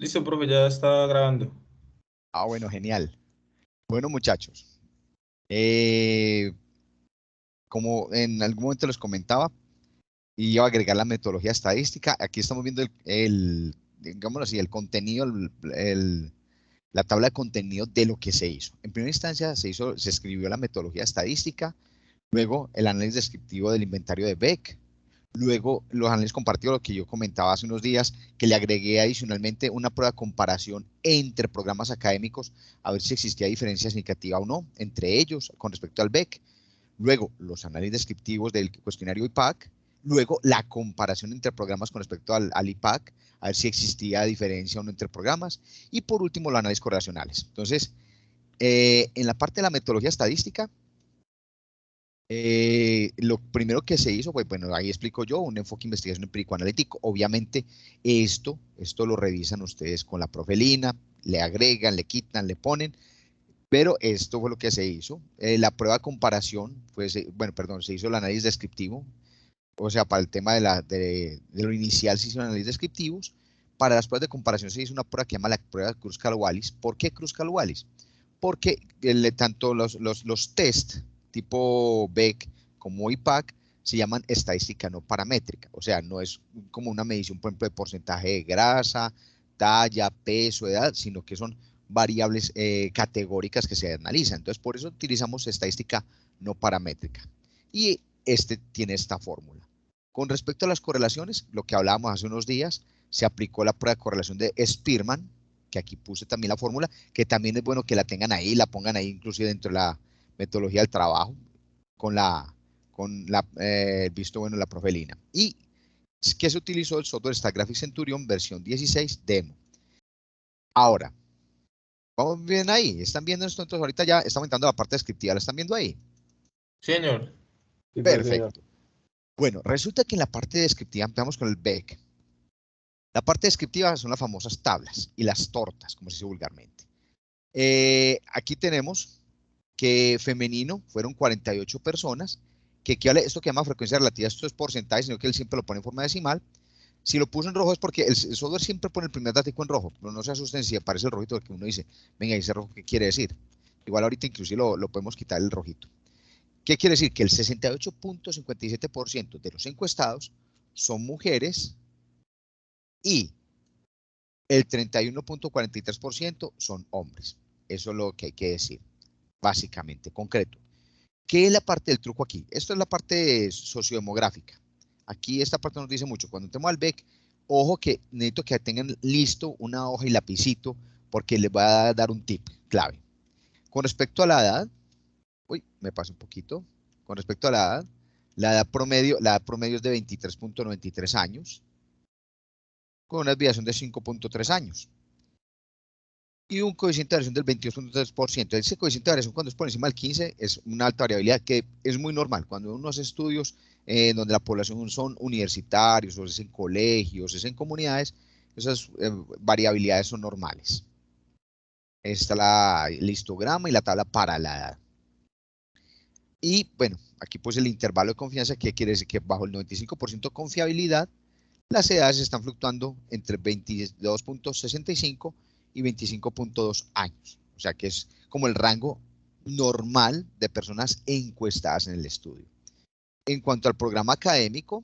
Listo, profe, ya está grabando. Ah, bueno, genial. Bueno, muchachos, eh, como en algún momento les comentaba, y iba a agregar la metodología estadística. Aquí estamos viendo digámoslo así, el contenido, la tabla de contenido de lo que se hizo. En primera instancia se escribió la metodología estadística, luego el análisis descriptivo del inventario de Beck, luego los análisis compartidos, lo que yo comentaba hace unos días, que le agregué adicionalmente una prueba de comparación entre programas académicos, a ver si existía diferencia significativa o no entre ellos con respecto al Beck. Luego, los análisis descriptivos del cuestionario IPAC. Luego, la comparación entre programas con respecto al IPAC, a ver si existía diferencia o no entre programas. Y por último, los análisis correlacionales. Entonces, en la parte de la metodología estadística, lo primero que se hizo, pues bueno, ahí explico yo, un enfoque de investigación empírico-analítico. Obviamente, esto lo revisan ustedes con la profelina, le agregan, le quitan, le ponen, pero esto fue lo que se hizo. La prueba de comparación, pues, bueno, perdón, se hizo el análisis descriptivo, o sea, para el tema de lo inicial se hizo análisis descriptivos. Para las pruebas de comparación se hizo una prueba que se llama la prueba de Kruskal-Wallis. ¿Por qué Kruskal-Wallis? Porque tanto los test tipo Beck como IPAC se llaman estadística no paramétrica, o sea, no es como una medición, por ejemplo, de porcentaje de grasa, talla, peso, edad, sino que son variables categóricas que se analizan. Entonces, por eso utilizamos estadística no paramétrica. Y este tiene esta fórmula. Con respecto a las correlaciones, lo que hablábamos hace unos días, se aplicó la prueba de correlación de Spearman, que aquí puse también la fórmula, que también es bueno que la tengan ahí, la pongan ahí inclusive dentro de la metodología del trabajo, con visto bueno la profelina. Y que se utilizó el software StatGraphics Centurion versión 16 demo. Ahora, vamos bien ahí, ¿están viendo esto? Entonces ahorita ya estamos entrando a la parte descriptiva, ¿la están viendo ahí? Sí, señor. Sí, profesor. Perfecto. Bueno, resulta que en la parte descriptiva empezamos con el Beck. La parte descriptiva son las famosas tablas y las tortas, como se dice vulgarmente. Aquí tenemos que femenino fueron 48 personas, que equivale, esto que llama frecuencia relativa, esto es porcentaje, sino que él siempre lo pone en forma decimal. Si lo puso en rojo es porque el software siempre pone el primer dato en rojo, pero no se asusten si aparece el rojito, porque uno dice, venga, ese rojo, ¿qué quiere decir? Igual ahorita inclusive lo podemos quitar el rojito. ¿Qué quiere decir? Que el 68.57% de los encuestados son mujeres y el 31.43% son hombres. Eso es lo que hay que decir, básicamente, concreto. ¿Qué es la parte del truco aquí? Esto es la parte sociodemográfica. Aquí esta parte nos dice mucho. Cuando entremos al BEC, ojo que necesito que tengan listo una hoja y lapicito porque les voy a dar un tip clave. Con respecto a la edad, uy, me pasa un poquito. Con respecto a la edad promedio es de 23.93 años, con una desviación de 5.3 años. Y un coeficiente de variación del 22.3%. Ese coeficiente de variación cuando es por encima del 15 es una alta variabilidad que es muy normal. Cuando uno hace estudios donde la población son universitarios, o es en colegios, es en comunidades, esas variabilidades son normales. Está el histograma y la tabla para la edad. Y bueno, aquí pues el intervalo de confianza, que quiere decir que bajo el 95% de confiabilidad, las edades están fluctuando entre 22.65 y 25.2 años. O sea que es como el rango normal de personas encuestadas en el estudio. En cuanto al programa académico,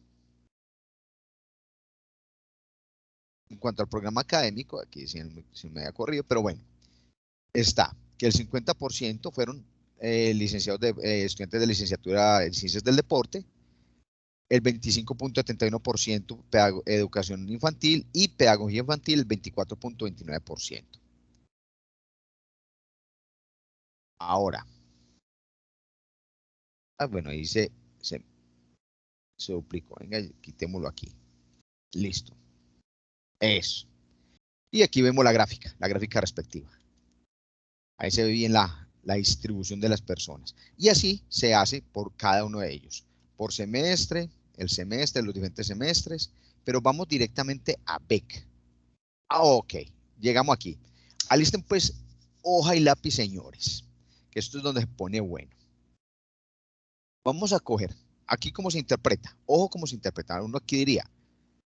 aquí sí me había corrido, pero bueno, está que el 50% fueron estudiantes de licenciatura en Ciencias del Deporte, el 25.71% educación infantil y pedagogía infantil el 24.29%. Ahora, bueno, ahí se duplicó. Venga, quitémoslo aquí. Listo. Eso. Y aquí vemos la gráfica respectiva. Ahí se ve bien la distribución de las personas. Y así se hace por cada uno de ellos. Por semestre, el semestre, los diferentes semestres. Pero vamos directamente a BEC. Ok, llegamos aquí. Alisten pues hoja y lápiz, señores. Que esto es donde se pone bueno. Vamos a coger aquí cómo se interpreta. Ojo cómo se interpreta. Uno aquí diría,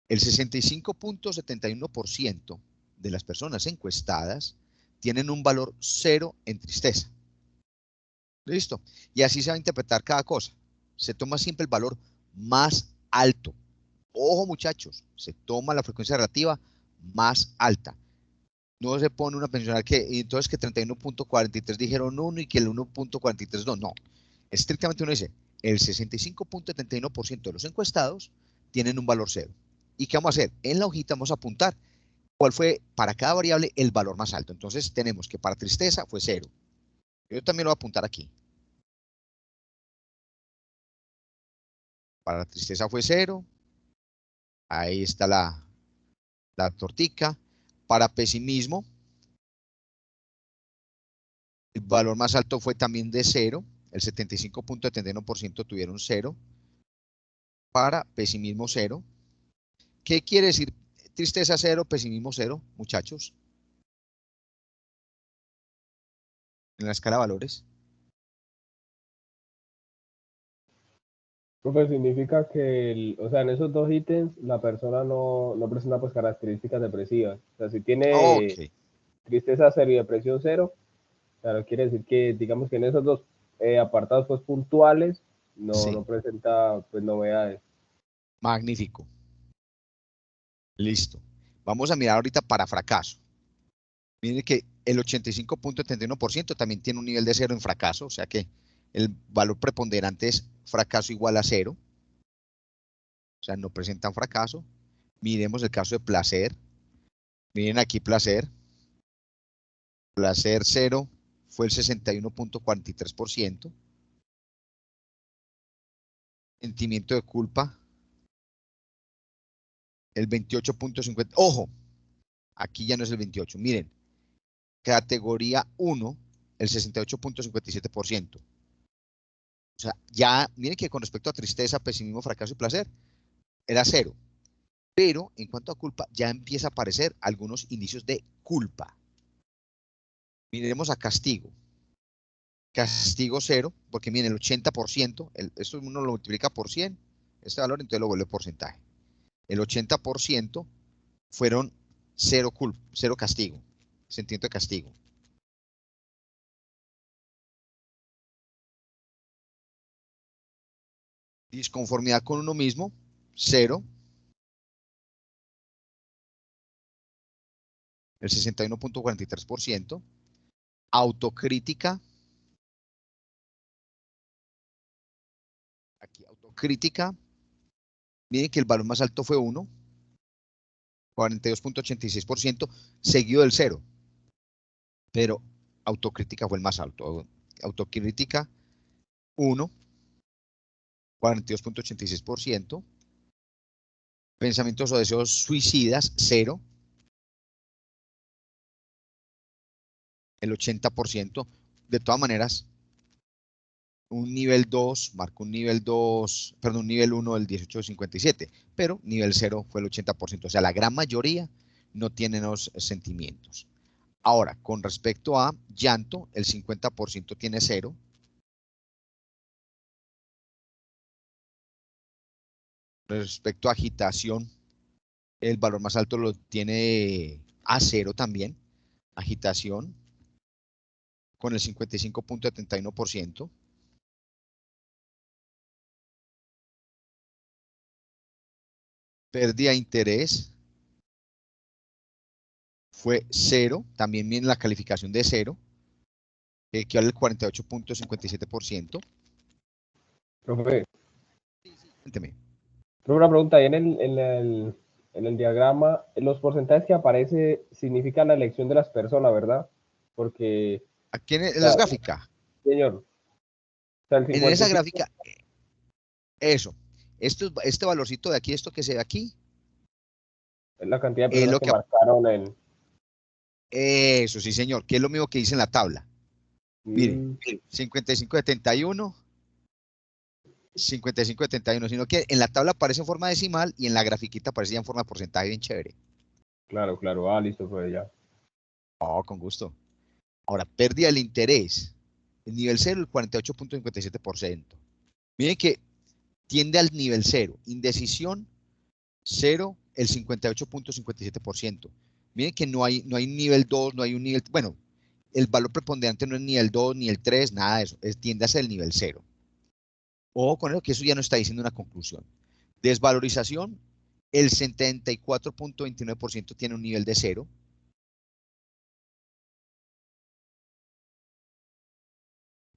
el 65.71% de las personas encuestadas tienen un valor 0 en tristeza. ¿Listo? Y así se va a interpretar cada cosa. Se toma siempre el valor más alto. Ojo, muchachos, se toma la frecuencia relativa más alta. No se pone una pensional que, entonces que 31.43 dijeron 1 y que el 1.43 no. No. Estrictamente uno dice, el 65.71% de los encuestados tienen un valor 0. ¿Y qué vamos a hacer? En la hojita vamos a apuntar cuál fue para cada variable el valor más alto. Entonces tenemos que para tristeza fue 0. Yo también lo voy a apuntar aquí. Para la tristeza fue 0. Ahí está la tortica. Para pesimismo, el valor más alto fue también de 0. El 75.71% tuvieron 0. Para pesimismo 0. ¿Qué quiere decir tristeza 0, pesimismo 0, muchachos? En la escala de valores. Profe, significa que, o sea, en esos dos ítems la persona no presenta pues características depresivas. O sea, si tiene Ok. tristeza 0 y depresión 0, claro, quiere decir que, digamos que en esos dos apartados pues puntuales Sí. no presenta pues novedades. Magnífico. Listo. Vamos a mirar ahorita para fracaso. Miren que el 85.71% también tiene un nivel de 0 en fracaso, o sea que el valor preponderante es fracaso igual a 0. O sea, no presentan fracaso. Miremos el caso de placer. Miren aquí placer. Placer 0 fue el 61.43%. Sentimiento de culpa, el 28.50%. Ojo, aquí ya no es el 28. Miren, categoría 1, el 68.57%. O sea, ya, miren que con respecto a tristeza, pesimismo, fracaso y placer, era 0. Pero en cuanto a culpa, ya empieza a aparecer algunos indicios de culpa. Miremos a castigo. Castigo 0, porque miren, el 80%, esto uno lo multiplica por 100, este valor, entonces lo vuelve porcentaje. El 80% fueron 0 castigo, sentimiento de castigo. Disconformidad con uno mismo, 0. El 61.43%. Autocrítica. Aquí, autocrítica. Miren que el valor más alto fue 1. 42.86%, seguido del 0. Pero autocrítica fue el más alto. Autocrítica, 1. 42.86%. Pensamientos o deseos suicidas, 0. El 80%. De todas maneras, un nivel 2, marcó un nivel 2, perdón, un nivel 1 del 1857, pero nivel 0 fue el 80%, o sea, la gran mayoría no tienen los sentimientos. Ahora, con respecto a llanto, el 50% tiene 0. Respecto a agitación, el valor más alto lo tiene a 0 también, agitación, con el 55.71%. Pérdida de interés fue 0, también viene la calificación de 0, que equivale al 48.57%. Profe, Cuénteme. una pregunta, ahí en el diagrama, los porcentajes que aparece significan la elección de las personas, ¿verdad? Porque, Aquí en o las sea, gráficas, señor, o sea, el en esa 55, gráfica, eso, este valorcito de aquí, esto que se ve aquí, es la cantidad de es personas lo que que, marcaron en... eso sí señor, que es lo mismo que dice en la tabla. Miren, Mm, 55.71, 55.71, sino que en la tabla aparece en forma decimal y en la grafiquita aparece ya en forma de porcentaje bien chévere. claro, claro, listo, pues ya. Oh, con gusto. Ahora, pérdida del interés. El nivel 0, el 48.57%. Miren que tiende al nivel 0. Indecisión, 0, el 58.57%. Miren que no hay nivel 2, no hay un nivel, bueno, el valor preponderante no es ni el 2, ni el 3, nada de eso, tiende a ser el nivel 0. Ojo con eso, que eso ya no está diciendo una conclusión. Desvalorización, el 74.29% tiene un nivel de 0.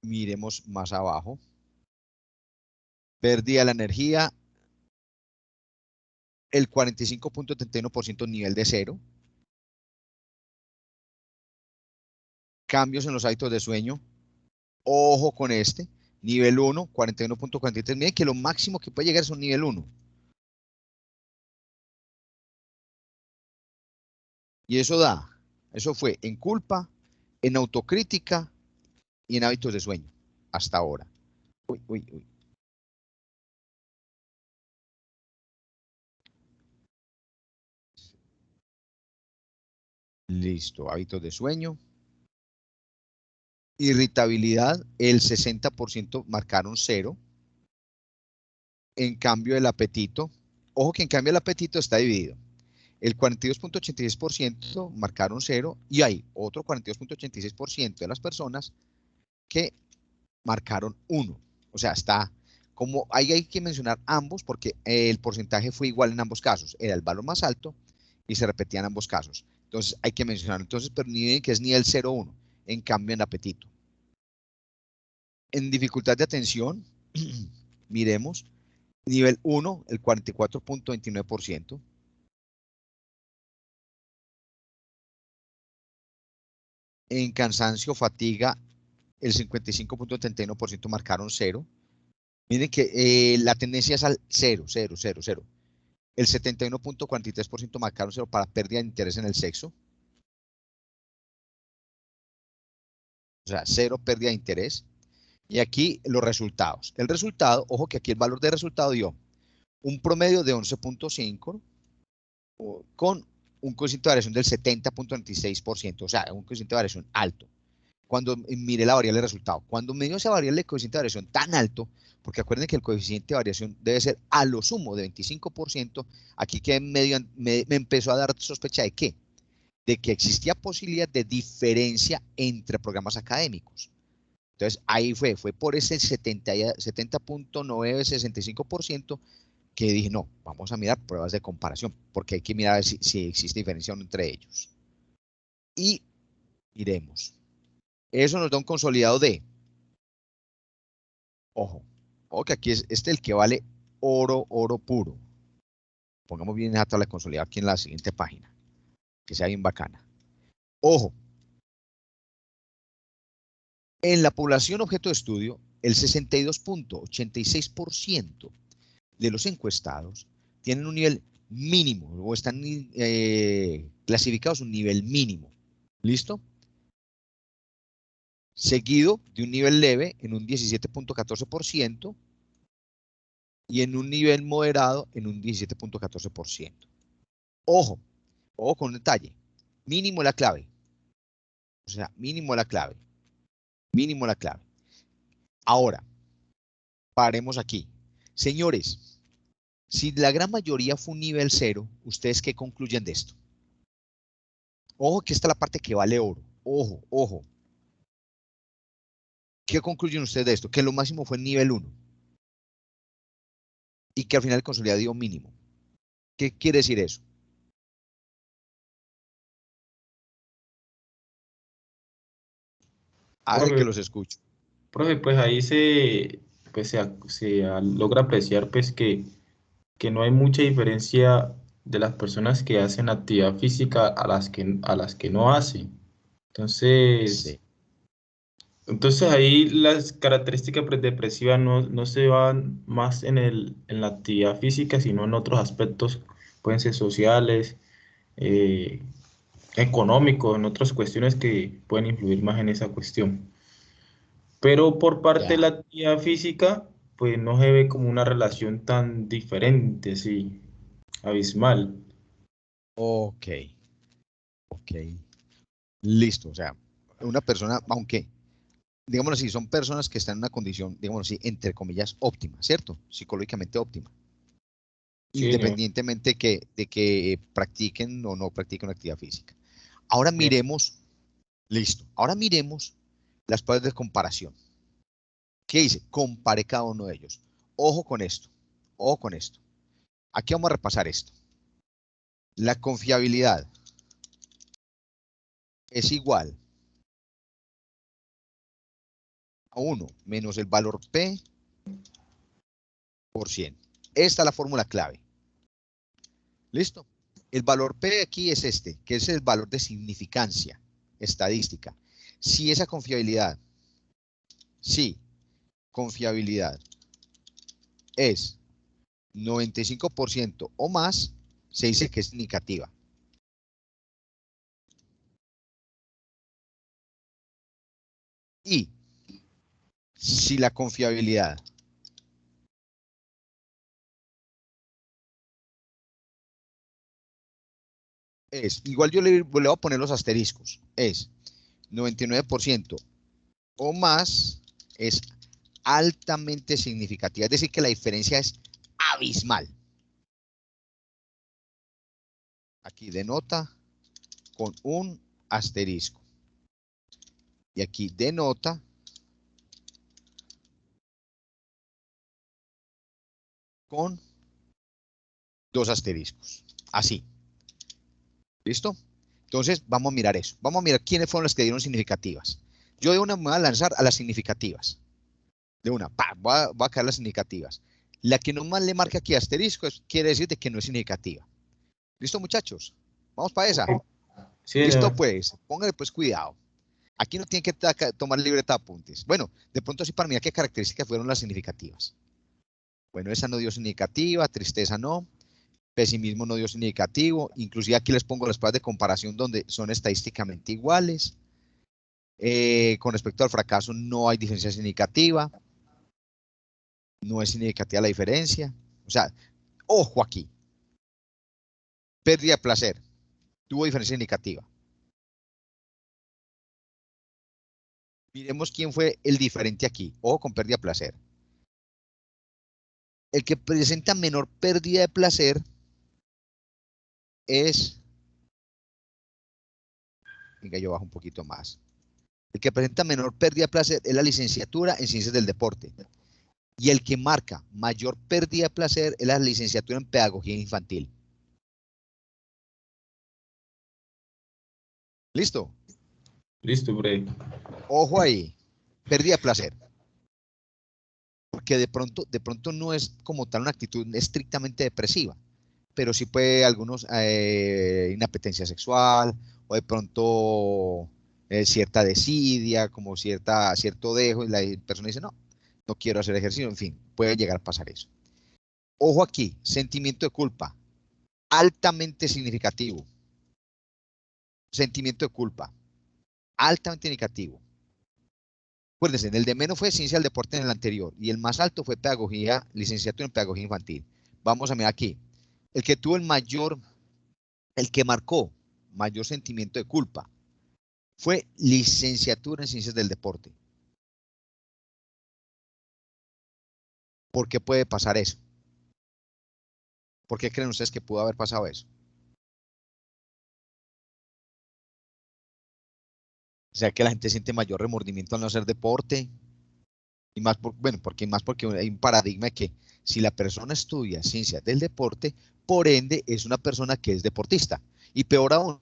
Miremos más abajo. Pérdida de la energía, el 45.31% nivel de 0. Cambios en los hábitos de sueño, ojo con este, nivel 1, 41.43. Miren que lo máximo que puede llegar es un nivel 1. Y eso fue en culpa, en autocrítica y en hábitos de sueño, hasta ahora. Uy, uy, uy. Listo, hábitos de sueño. Irritabilidad, el 60% marcaron 0. En cambio, el apetito, ojo que en cambio el apetito está dividido. El 42.86% marcaron 0 y hay otro 42.86% de las personas que marcaron 1. O sea, está como ahí hay que mencionar ambos porque el porcentaje fue igual en ambos casos. Era el valor más alto y se repetía en ambos casos. Entonces hay que mencionarlo. Entonces, pero miren que es nivel 0.1. En cambio, en apetito. En dificultad de atención, miremos, nivel 1, el 44.29%. En cansancio, fatiga, el 55.31% marcaron 0. Miren que la tendencia es al 0, 0, 0, 0. El 71.43% marcaron 0 para pérdida de interés en el sexo. O sea, 0 pérdida de interés. Y aquí los resultados. El resultado, ojo que aquí el valor de resultado dio un promedio de 11.5 con un coeficiente de variación del 70.26%, o sea, un coeficiente de variación alto. Cuando mire la variable de resultado, cuando me dio esa variable de coeficiente de variación tan alto, porque acuerden que el coeficiente de variación debe ser a lo sumo de 25%, aquí que me empezó a dar sospecha de ¿qué? De que existía posibilidad de diferencia entre programas académicos. Entonces ahí fue por ese 70.965% que dije, no, vamos a mirar pruebas de comparación, porque hay que mirar si existe diferencia entre ellos. Y miremos. Eso nos da un consolidado de, ojo que aquí es el que vale oro puro. Pongamos bien esa tabla de consolidado aquí en la siguiente página, que sea bien bacana. Ojo, en la población objeto de estudio, el 62.86% de los encuestados tienen un nivel mínimo o están clasificados un nivel mínimo. ¿Listo? Seguido de un nivel leve en un 17.14% y en un nivel moderado en un 17.14%. Ojo con un detalle. Mínimo la clave. O sea, mínimo la clave. Mínimo la clave. Ahora, paremos aquí. Señores, si la gran mayoría fue un nivel 0, ¿ustedes qué concluyen de esto? Ojo que esta es la parte que vale oro. Ojo. ¿Qué concluyen ustedes de esto? Que lo máximo fue el nivel 1. Y que al final el consolidado dio mínimo. ¿Qué quiere decir eso? Hace que Profe, los escucho. profe, pues ahí logra apreciar pues que no hay mucha diferencia de las personas que hacen actividad física a las que no hacen. Sí. Entonces ahí las características depresivas no se van más en la actividad física, sino en otros aspectos, pueden ser sociales, eh, económicos, en otras cuestiones que pueden influir más en esa cuestión. Pero por parte de la Ya. actividad física, pues no se ve como una relación tan diferente, sí, abismal. Ok. Listo. O sea, una persona, aunque, digámoslo así, son personas que están en una condición, digámoslo así, entre comillas, óptima, ¿cierto? Psicológicamente óptima. Sí, señor. independientemente de que practiquen o no practiquen una actividad física. Ahora Bien. miremos, listo, ahora miremos las pruebas de comparación. ¿Qué dice? Compare cada uno de ellos. Ojo con esto, ojo con esto. Aquí vamos a repasar esto. La confiabilidad es igual a 1 menos el valor P por 100. Esta es la fórmula clave. ¿Listo? El valor P aquí es este, que es el valor de significancia estadística. Si esa confiabilidad, si confiabilidad es 95% o más, se dice que es significativa. Y si la confiabilidad es, igual yo le voy a poner los asteriscos, es 99% o más, es altamente significativa, es decir, que la diferencia es abismal. Aquí denota con un asterisco. Y aquí denota con 2 asteriscos. Así. ¿Listo? Entonces, vamos a mirar eso. Vamos a mirar quiénes fueron las que dieron significativas. Yo de una me voy a lanzar a las significativas. De una, voy a caer las significativas. La que nomás le marque aquí asterisco quiere decir de que no es significativa. ¿Listo, muchachos? Vamos para esa. Sí, Listo, señor. pues. Póngale pues cuidado. Aquí no tienen que tomar libreta de apuntes. Bueno, de pronto sí para mirar qué características fueron las significativas. Bueno, esa no dio significativa, tristeza no, pesimismo no dio significativo, inclusive aquí les pongo las pruebas de comparación donde son estadísticamente iguales. Con respecto al fracaso no hay diferencia significativa, no es significativa la diferencia. O sea, ojo aquí, pérdida de placer, tuvo diferencia significativa. Miremos quién fue el diferente aquí, ojo con pérdida de placer. El que presenta menor pérdida de placer es, venga, yo bajo un poquito más. El que presenta menor pérdida de placer es la licenciatura en Ciencias del Deporte. Y el que marca mayor pérdida de placer es la licenciatura en Pedagogía Infantil. ¿Listo? Listo, por ahí. Ojo ahí, pérdida de placer. Porque de pronto no es como tal una actitud estrictamente depresiva, pero sí puede algunos inapetencia sexual o de pronto cierta desidia, como cierto dejo y la persona dice no, no quiero hacer ejercicio, en fin, puede llegar a pasar eso. Ojo aquí, sentimiento de culpa, altamente significativo. Sentimiento de culpa, altamente significativo. Acuérdense, en el de menos fue ciencia del deporte en el anterior y el más alto fue pedagogía, licenciatura en pedagogía infantil. Vamos a mirar aquí. El que tuvo el que marcó mayor sentimiento de culpa fue licenciatura en ciencias del deporte. ¿Por qué puede pasar eso? ¿Por qué creen ustedes que pudo haber pasado eso? O sea, que la gente siente mayor remordimiento al no hacer deporte. Y más porque hay un paradigma de que si la persona estudia ciencias del deporte, por ende es una persona que es deportista. Y peor aún,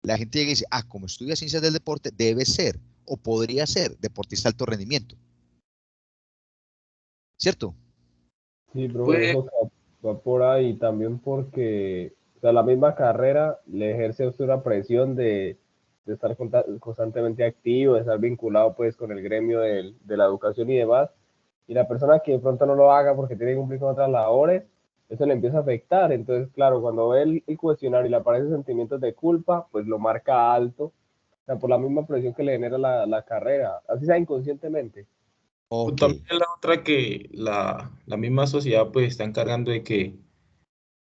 la gente llega y dice, como estudia ciencias del deporte, debe ser o podría ser deportista de alto rendimiento. ¿Cierto? Sí, profe, Pues, eso va por ahí también porque, o sea, la misma carrera le ejerce a usted una presión de estar constantemente activo, de estar vinculado pues con el gremio de la educación y demás. Y la persona que de pronto no lo haga porque tiene que cumplir con otras labores, eso le empieza a afectar. Entonces, claro, cuando ve el cuestionario y le aparecen sentimientos de culpa, pues lo marca alto, o sea, por la misma presión que le genera la carrera, así sea inconscientemente. pues Ok. también la otra que la misma sociedad pues está encargando de que,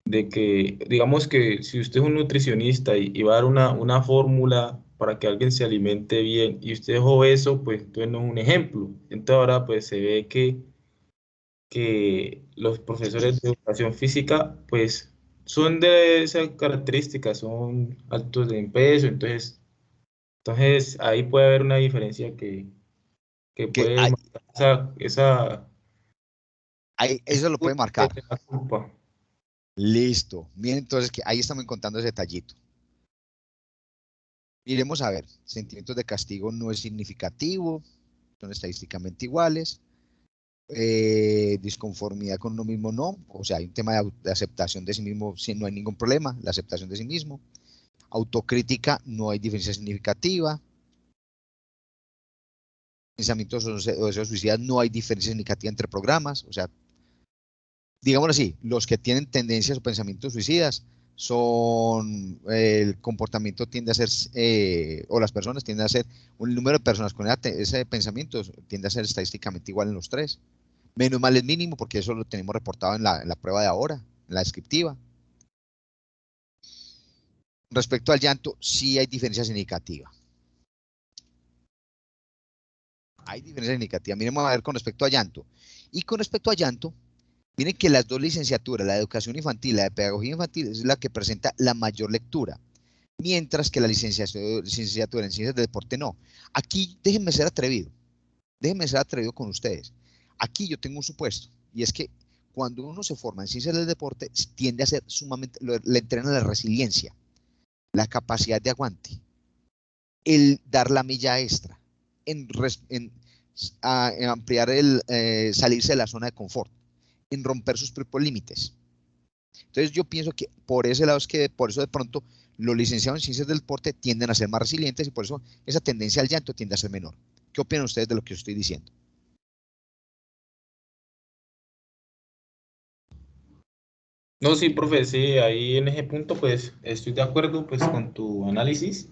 digamos que si usted es un nutricionista y va a dar una fórmula para que alguien se alimente bien y usted es obeso, pues entonces no es un ejemplo. Entonces ahora pues se ve que los profesores de educación física, pues, son de esas características, son altos en peso, entonces ahí puede haber una diferencia que Que puede marcar esa eso lo puede marcar. la culpa. Listo. Miren entonces que ahí estamos encontrando ese detallito. Iremos a ver. Sentimientos de castigo no es significativo, son estadísticamente iguales. Disconformidad con uno mismo no, o sea, hay un tema de aceptación de sí mismo, si no hay ningún problema, la aceptación de sí mismo. Autocrítica no hay diferencia significativa. Pensamientos o deseos suicidas no hay diferencia significativa entre programas, o sea, digámoslo así, los que tienen tendencias o pensamientos suicidas son, el comportamiento tiende a ser, o las personas tienden a ser, un número de personas con ese pensamiento tiende a ser estadísticamente igual en los tres. Menos mal es mínimo porque eso lo tenemos reportado en la prueba de ahora, en la descriptiva. Respecto al llanto, sí hay diferencia significativa. Hay diferencia significativa. Miremos a ver con respecto a llanto. Y con respecto a llanto, miren que las dos licenciaturas, la de educación infantil y la de pedagogía infantil, es la que presenta la mayor lectura, mientras que la licenciatura en ciencias del deporte no. Aquí déjenme ser atrevido con ustedes. Aquí yo tengo un supuesto, y es que cuando uno se forma en ciencias del deporte, tiende a ser sumamente, le entrenan la resiliencia, la capacidad de aguante, el dar la milla extra, en ampliar salirse de la zona de confort, en romper sus propios límites. Entonces yo pienso que por ese lado es que por eso de pronto los licenciados en ciencias del deporte tienden a ser más resilientes y por eso esa tendencia al llanto tiende a ser menor. ¿Qué opinan ustedes de lo que yo estoy diciendo? No, sí, profe, sí, ahí en ese punto, pues, estoy de acuerdo, pues, con tu análisis.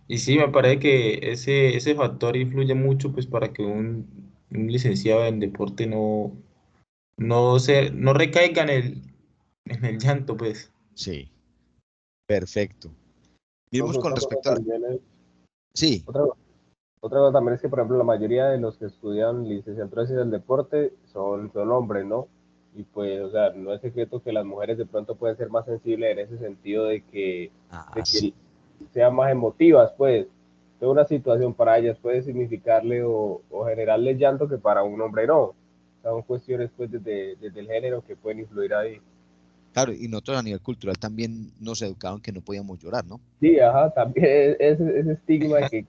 Y sí, me parece que ese factor influye mucho pues para que un licenciado en deporte no recaiga en el llanto, pues. Sí, perfecto. Miremos Profe, con otra cosa respecto a también es, Sí, otra, otra cosa también es que, por ejemplo, la mayoría de los que estudian licenciaturas en el deporte son hombres, ¿no? Y pues, o sea, no es secreto que las mujeres de pronto pueden ser más sensibles en ese sentido de sí. que sean más emotivas, pues. Toda una situación para ellas puede significarle o generarle llanto que para un hombre no. O sea, son cuestiones, pues, desde el género que pueden influir ahí. Claro, y nosotros a nivel cultural también nos educaron que no podíamos llorar, ¿no? Sí, ajá, también ese estigma de que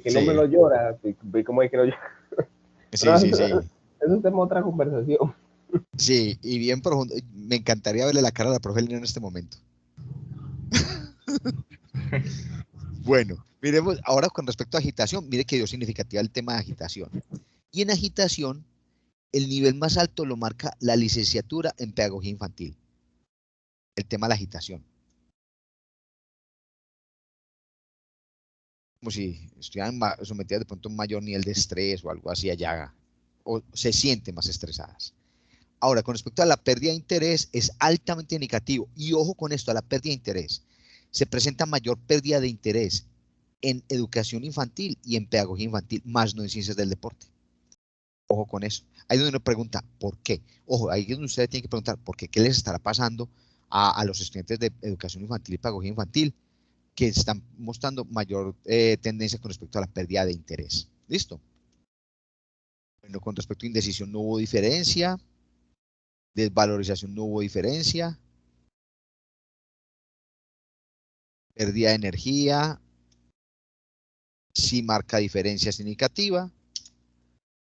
el hombre no Sí, llora, ve cómo hay que no llora. Pero sí, sí, sí. eso es tema de otra conversación. Sí, y bien profundo. Me encantaría verle la cara a la profe Lina en este momento. Bueno, miremos ahora con respecto a agitación. Mire que dio significativa el tema de agitación. Y en agitación, el nivel más alto lo marca la licenciatura en pedagogía infantil. El tema de la agitación. Como si estuvieran sometidas de pronto a un mayor nivel de estrés o algo así allá. O se sienten más estresadas. Ahora, con respecto a la pérdida de interés, es altamente negativo. Y ojo con esto, a la pérdida de interés. Se presenta mayor pérdida de interés en educación infantil y en pedagogía infantil, más no en ciencias del deporte. Ojo con eso. Ahí es donde uno pregunta, ¿por qué? Ojo, ahí es donde ustedes tienen que preguntar, ¿por qué? ¿Qué les estará pasando a los estudiantes de educación infantil y pedagogía infantil que están mostrando mayor tendencia con respecto a la pérdida de interés? ¿Listo? Bueno, con respecto a indecisión no hubo diferencia, desvalorización no hubo diferencia, pérdida de energía, sí marca diferencia significativa.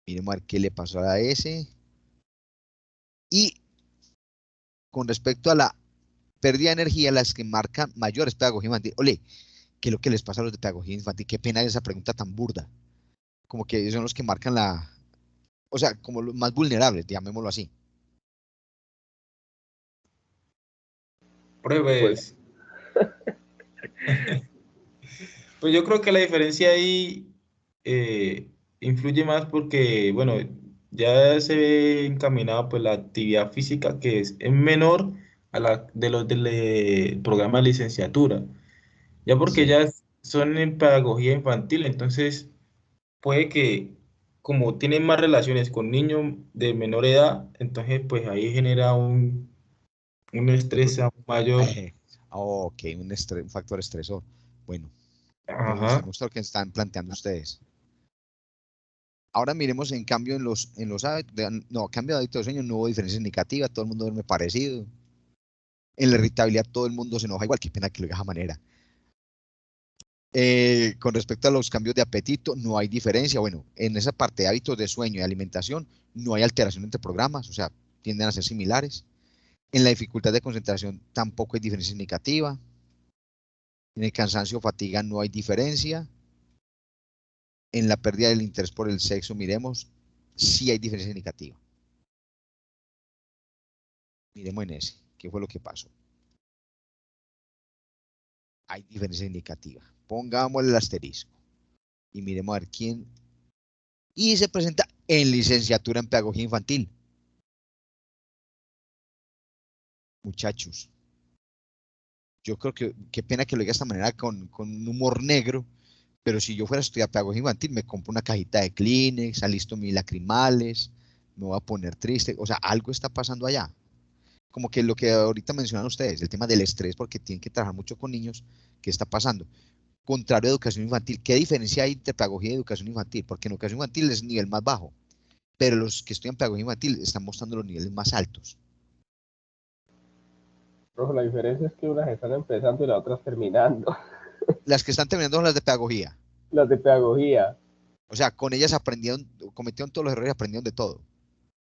Miremos a ver qué le pasó a la S. Y con respecto a la pérdida de energía, las que marcan mayores pedagogía infantil. Ole, ¿qué es lo que les pasa a los de pedagogía infantil? Qué pena esa pregunta tan burda. Como que son los que marcan o sea, como los más vulnerables, llamémoslo así. Pues, Pruebes. Pues yo creo que la diferencia ahí influye más porque, bueno, ya se ve encaminada pues la actividad física que es menor a la de los del programa de licenciatura. Ya porque Sí, ya son en pedagogía infantil, entonces puede que como tienen más relaciones con niños de menor edad, entonces pues ahí genera un estrés aún mayor. Eh, ok, un factor estresor. Bueno, Ajá. me gusta lo que están planteando ustedes. Ahora miremos en cambio en los hábitos, no, cambio de hábito de sueño, no hubo diferencia significativa, todo el mundo duerme parecido. En la irritabilidad todo el mundo se enoja igual, qué pena que lo diga de esa manera. Con respecto a los cambios de apetito, no hay diferencia. Bueno, en esa parte de hábitos de sueño y alimentación, no hay alteración entre programas, o sea, tienden a ser similares. En la dificultad de concentración tampoco hay diferencia significativa. En el cansancio o fatiga no hay diferencia. En la pérdida del interés por el sexo, miremos, sí hay diferencia significativa. Miremos en ese, ¿qué fue lo que pasó? Hay diferencia significativa. Pongámosle el asterisco y miremos a ver quién. Y se presenta en licenciatura en pedagogía infantil. Muchachos, yo creo que qué pena que lo diga de esta manera con un humor negro, pero si yo fuera a estudiar pedagogía infantil, me compro una cajita de Kleenex, alisto mis lacrimales, me voy a poner triste, o sea, algo está pasando allá. Como que lo que ahorita mencionan ustedes, el tema del estrés, porque tienen que trabajar mucho con niños, ¿qué está pasando? Contrario a educación infantil, ¿qué diferencia hay entre pedagogía y educación infantil? Porque en educación infantil es el nivel más bajo, pero los que estudian pedagogía infantil están mostrando los niveles más altos. Profe, la diferencia es que unas están empezando y las otras terminando. Las que están terminando son las de pedagogía. Las de pedagogía. O sea, con ellas aprendieron, cometieron todos los errores y aprendieron de todo.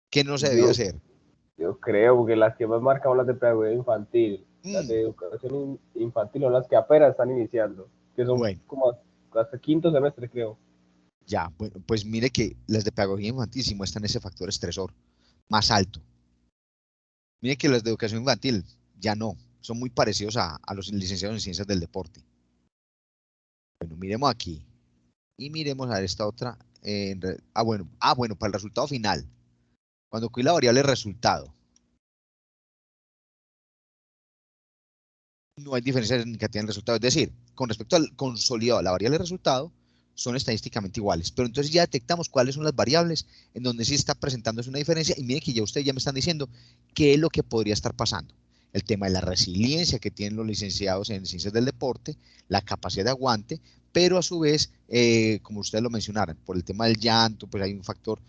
¿Qué no se debía Yo, hacer? yo creo que las que más marcan son las de pedagogía infantil. Las Mm, de educación infantil son las que apenas están iniciando, que son bueno, como hasta quinto semestre, creo. ya, bueno, pues mire que las de pedagogía infantil sí muestran ese factor estresor más alto. Mire que las de educación infantil ya no, son muy parecidos a los licenciados en ciencias del deporte. Bueno, miremos aquí y miremos a ver esta otra. Bueno, para el resultado final, cuando cogí la variable resultado, no hay diferencia significativa en el resultado. Es decir, con respecto al consolidado, la variable resultado son estadísticamente iguales. Pero entonces ya detectamos cuáles son las variables en donde sí está presentándose una diferencia. Y miren que ya ustedes ya me están diciendo qué es lo que podría estar pasando. El tema de la resiliencia que tienen los licenciados en ciencias del deporte, la capacidad de aguante, pero a su vez, como ustedes lo mencionaron, por el tema del llanto, pues hay un factor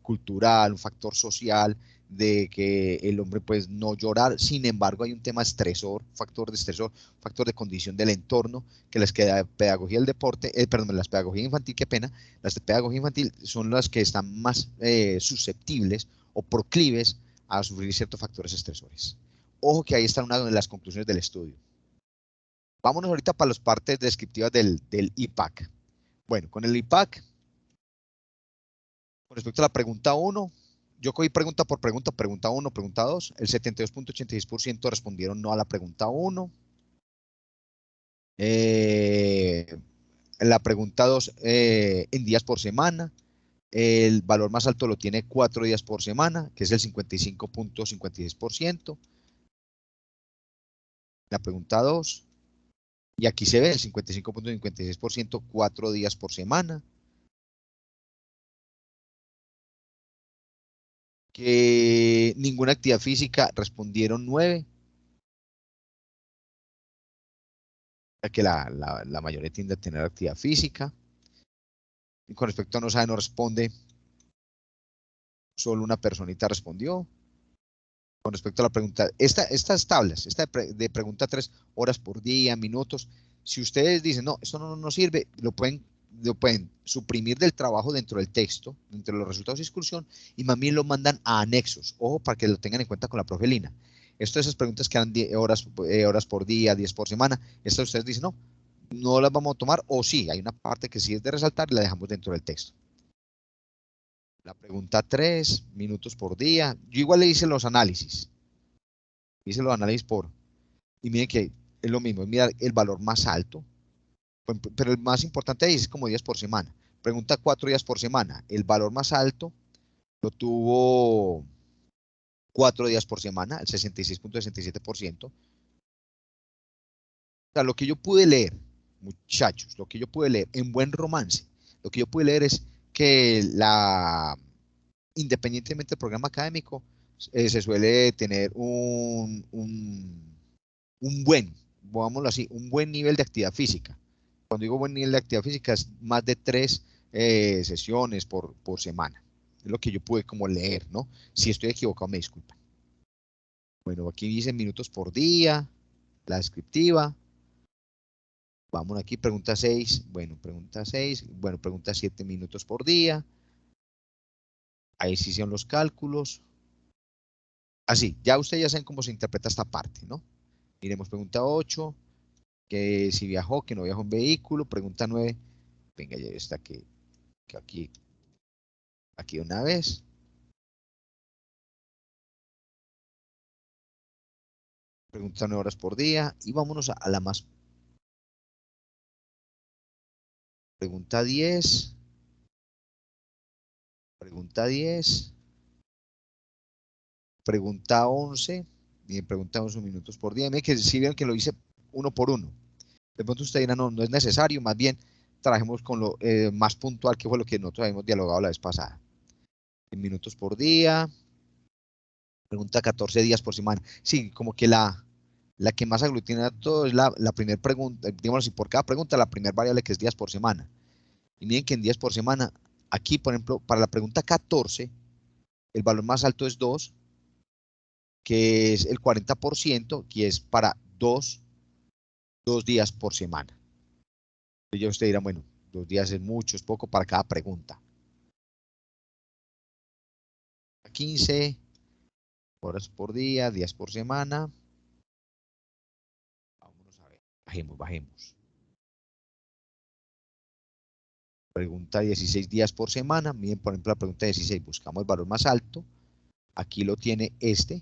cultural, un factor social, de que el hombre pues no llorar. Sin embargo, hay un tema estresor, factor de estresor, factor de condición del entorno, que las que da pedagogía del deporte, perdón, las pedagogía infantil, qué pena, las de pedagogía infantil son las que están más susceptibles o proclives a sufrir ciertos factores estresores. Ojo que ahí está una de las conclusiones del estudio. Vámonos ahorita para las partes descriptivas del IPAC. Bueno, con el IPAC, con respecto a la pregunta 1, yo cogí pregunta por pregunta, pregunta 1, pregunta 2. El 72.86% respondieron no a la pregunta 1. La pregunta 2, en días por semana. El valor más alto lo tiene 4 días por semana, que es el 55.56%. La pregunta 2. Y aquí se ve el 55.56%, 4 días por semana. Que ninguna actividad física respondieron 9. Que la mayoría tiende a tener actividad física. Y con respecto a no sabe, no responde, solo una personita respondió. Con respecto a la pregunta, estas tablas, esta de pregunta 3 horas por día, minutos, si ustedes dicen, no, esto no sirve, lo pueden suprimir del trabajo dentro del texto, dentro de los resultados de discusión, y más bien lo mandan a anexos. Ojo, para que lo tengan en cuenta con la profe Lina. Esto de esas preguntas que eran horas por día, 10 por semana, estas ustedes dicen, no las vamos a tomar, o sí, hay una parte que sí es de resaltar y la dejamos dentro del texto. La pregunta 3, minutos por día. Yo igual le hice los análisis. Hice los análisis y miren que es lo mismo, es mirar el valor más alto, pero el más importante ahí es como días por semana. Pregunta 4 días por semana. El valor más alto lo tuvo 4 días por semana, el 66.67%. O sea, lo que yo pude leer, muchachos, lo que yo pude leer en buen romance, lo que yo pude leer es que independientemente del programa académico, se suele tener un buen, digámoslo así, un buen nivel de actividad física. Cuando digo buen nivel de actividad física es más de 3 sesiones por semana. Es lo que yo pude como leer, ¿no? Si estoy equivocado, me disculpan. Bueno, aquí dice minutos por día, la descriptiva. Vamos aquí, pregunta 6. Bueno, pregunta 6. Bueno, pregunta 7 minutos por día. Ahí sí son los cálculos. Así, ya ustedes ya saben cómo se interpreta esta parte, ¿no? Miremos, pregunta 8, que si viajó, que no viajó en vehículo. Pregunta 9, venga, ya está que aquí una vez. Pregunta 9 horas por día. Y vámonos a la más. Pregunta 10. Pregunta 10. Pregunta 11. Bien, pregunta 11 minutos por día. Miren que si vieron que lo hice uno por uno. De pronto usted dirá, no, no es necesario, más bien trajimos con lo más puntual, que fue lo que nosotros habíamos dialogado la vez pasada. En minutos por día. Pregunta 14 días por semana. Sí, como que la que más aglutina todo es la primera pregunta, digamos así, por cada pregunta, la primera variable que es días por semana. Y miren que en días por semana, aquí, por ejemplo, para la pregunta 14, el valor más alto es 2, que es el 40%, que es para 2 días por semana. Y ya usted dirá, bueno, 2 días es mucho, es poco para cada pregunta. 15 horas por día, días por semana. Vámonos a ver, bajemos. Pregunta 16 días por semana. Miren, por ejemplo, la pregunta 16, buscamos el valor más alto. Aquí lo tiene este.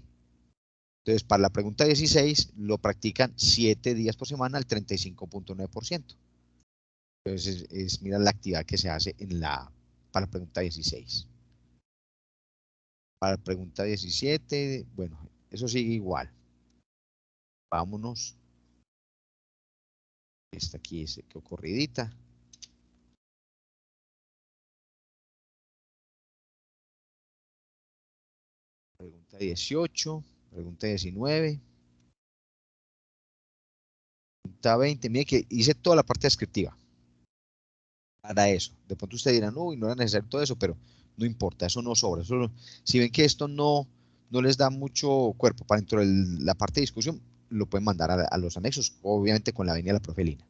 Entonces, para la pregunta 16, lo practican 7 días por semana al 35.9%. Entonces, mira la actividad que se hace para la pregunta 16. Para la pregunta 17, bueno, eso sigue igual. Vámonos. Esta aquí es que ocurridita. Pregunta 18, pregunta 19. Pregunta 20, mire que hice toda la parte descriptiva. Para eso. De pronto usted dirá, no, no era necesario todo eso, pero no importa, eso no sobra. Si ven que esto no les da mucho cuerpo para dentro de la parte de discusión, lo pueden mandar a los anexos, obviamente con la venia de la profe Lina.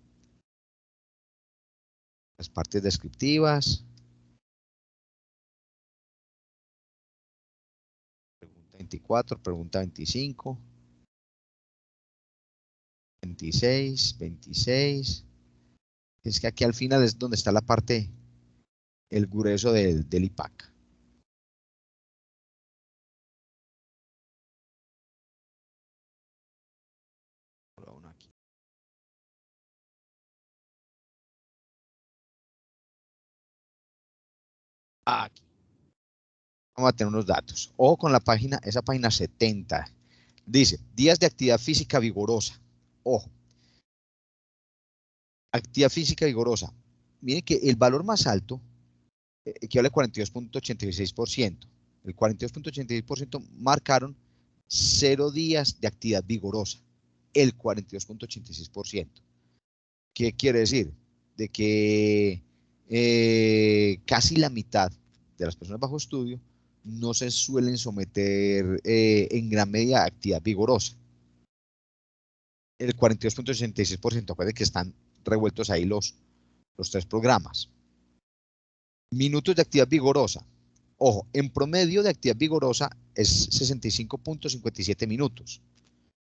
Las partes descriptivas. Pregunta 24, pregunta 25. 26, 26. Es que aquí al final es donde está la parte, el grueso del IPAC. Aquí. Vamos a tener unos datos. Ojo con la página, esa página 70. Dice, días de actividad física vigorosa. Ojo. Actividad física vigorosa. Miren que el valor más alto equivale a 42.86%. El 42.86% marcaron 0 días de actividad vigorosa. El 42.86%. ¿Qué quiere decir? De que casi la mitad de las personas bajo estudio no se suelen someter en gran medida a actividad vigorosa. El 42.86%, acuérdense que están revueltos ahí los 3 programas. Minutos de actividad vigorosa. Ojo, en promedio de actividad vigorosa es 65.57 minutos,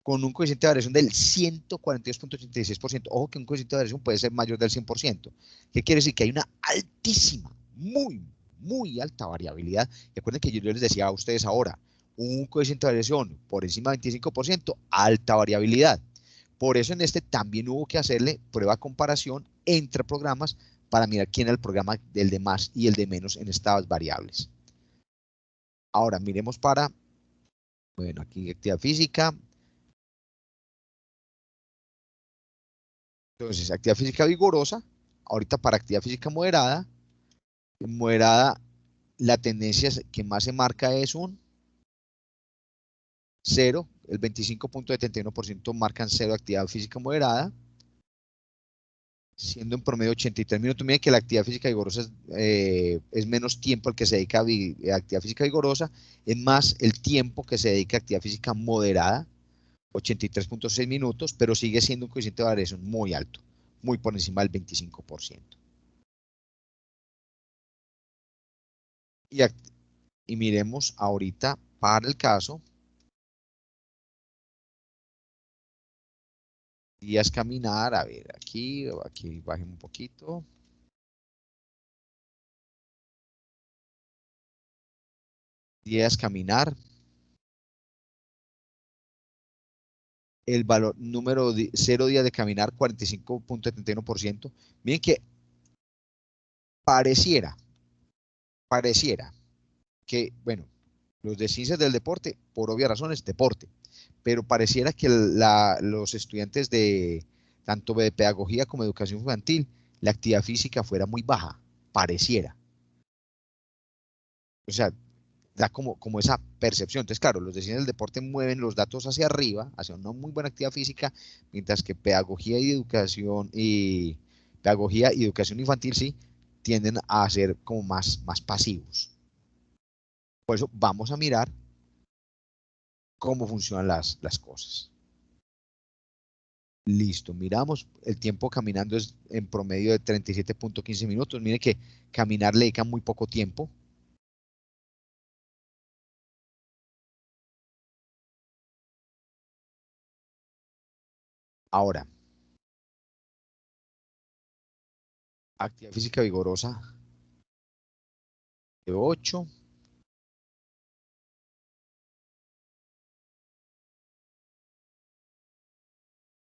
con un coeficiente de variación del 142.86%. Ojo que un coeficiente de variación puede ser mayor del 100%. ¿Qué quiere decir? Que hay una altísima, muy alta variabilidad. Recuerden que yo les decía a ustedes ahora, un coeficiente de variación por encima del 25%, alta variabilidad. Por eso en este también hubo que hacerle prueba de comparación entre programas para mirar quién era el programa del de más y el de menos en estas variables. Ahora miremos para, bueno, aquí actividad física. Entonces, actividad física vigorosa, ahorita para actividad física moderada, En moderada, la tendencia que más se marca es un 0, el 25.71% marcan 0 de actividad física moderada, siendo en promedio 83 minutos. Miren que la actividad física vigorosa es menos tiempo al que se dedica a actividad física vigorosa, es más el tiempo que se dedica a actividad física moderada, 83.6 minutos, pero sigue siendo un coeficiente de variación muy alto, muy por encima del 25%. Y miremos ahorita para el caso días caminar, a ver, aquí bajemos un poquito. Días caminar. El valor número 0 días de caminar, 45.71%. Miren que pareciera que, bueno, los de ciencias del deporte, por obvias razones, deporte, pero pareciera que los estudiantes de tanto de pedagogía como educación infantil, la actividad física fuera muy baja, pareciera. O sea, da como esa percepción. Entonces, claro, los de ciencias del deporte mueven los datos hacia arriba, hacia una muy buena actividad física, mientras que pedagogía y educación infantil sí tienden a ser como más pasivos. Por eso vamos a mirar cómo funcionan las cosas. Listo, miramos, el tiempo caminando es en promedio de 37.15 minutos. Mire que caminar le dedica muy poco tiempo. Ahora, actividad física vigorosa de 8.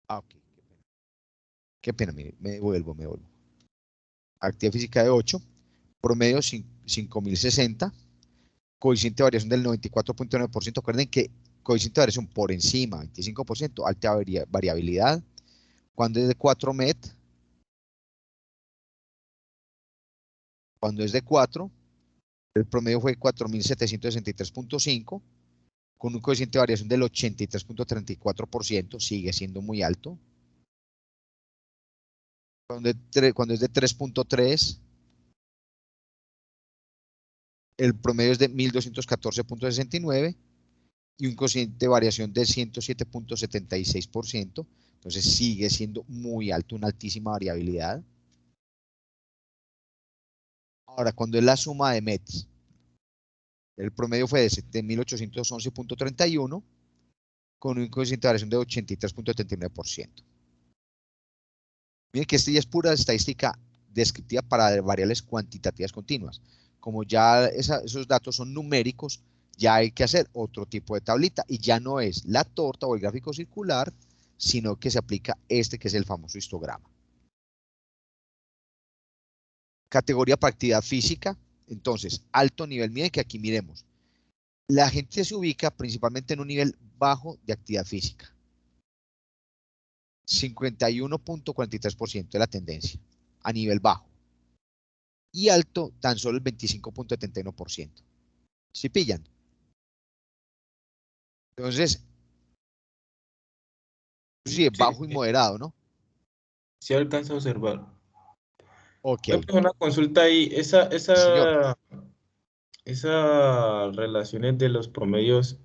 Ok, qué pena, mire, me devuelvo. Actividad física de 8, promedio 5060, coeficiente de variación del 94.9%. Recuerden que coeficiente de variación por encima, 25%, alta variabilidad. Cuando es de 4 MET, cuando es de 4, el promedio fue 4763.5, con un coeficiente de variación del 83.34%, sigue siendo muy alto. Cuando es de 3.3, el promedio es de 1214.69 y un cociente de variación de 107.76%. Entonces sigue siendo muy alto, una altísima variabilidad. Ahora, cuando es la suma de METs, el promedio fue de 7.811.31 con un coeficiente de variación de 83.79%. Miren que esta ya es pura estadística descriptiva para variables cuantitativas continuas. Como ya esos datos son numéricos, ya hay que hacer otro tipo de tablita y ya no es la torta o el gráfico circular, sino que se aplica este que es el famoso histograma. Categoría para actividad física, entonces alto nivel. Miren que aquí miremos. La gente se ubica principalmente en un nivel bajo de actividad física. 51.43% de la tendencia a nivel bajo. Y alto tan solo el 25.71%. ¿Sí pillan? Entonces, sí, Sí, bajo y moderado, ¿no? sí alcanza a observar. Ok, Voy a hacer una consulta ahí. sí, señor. Esas relaciones de los promedios Sí,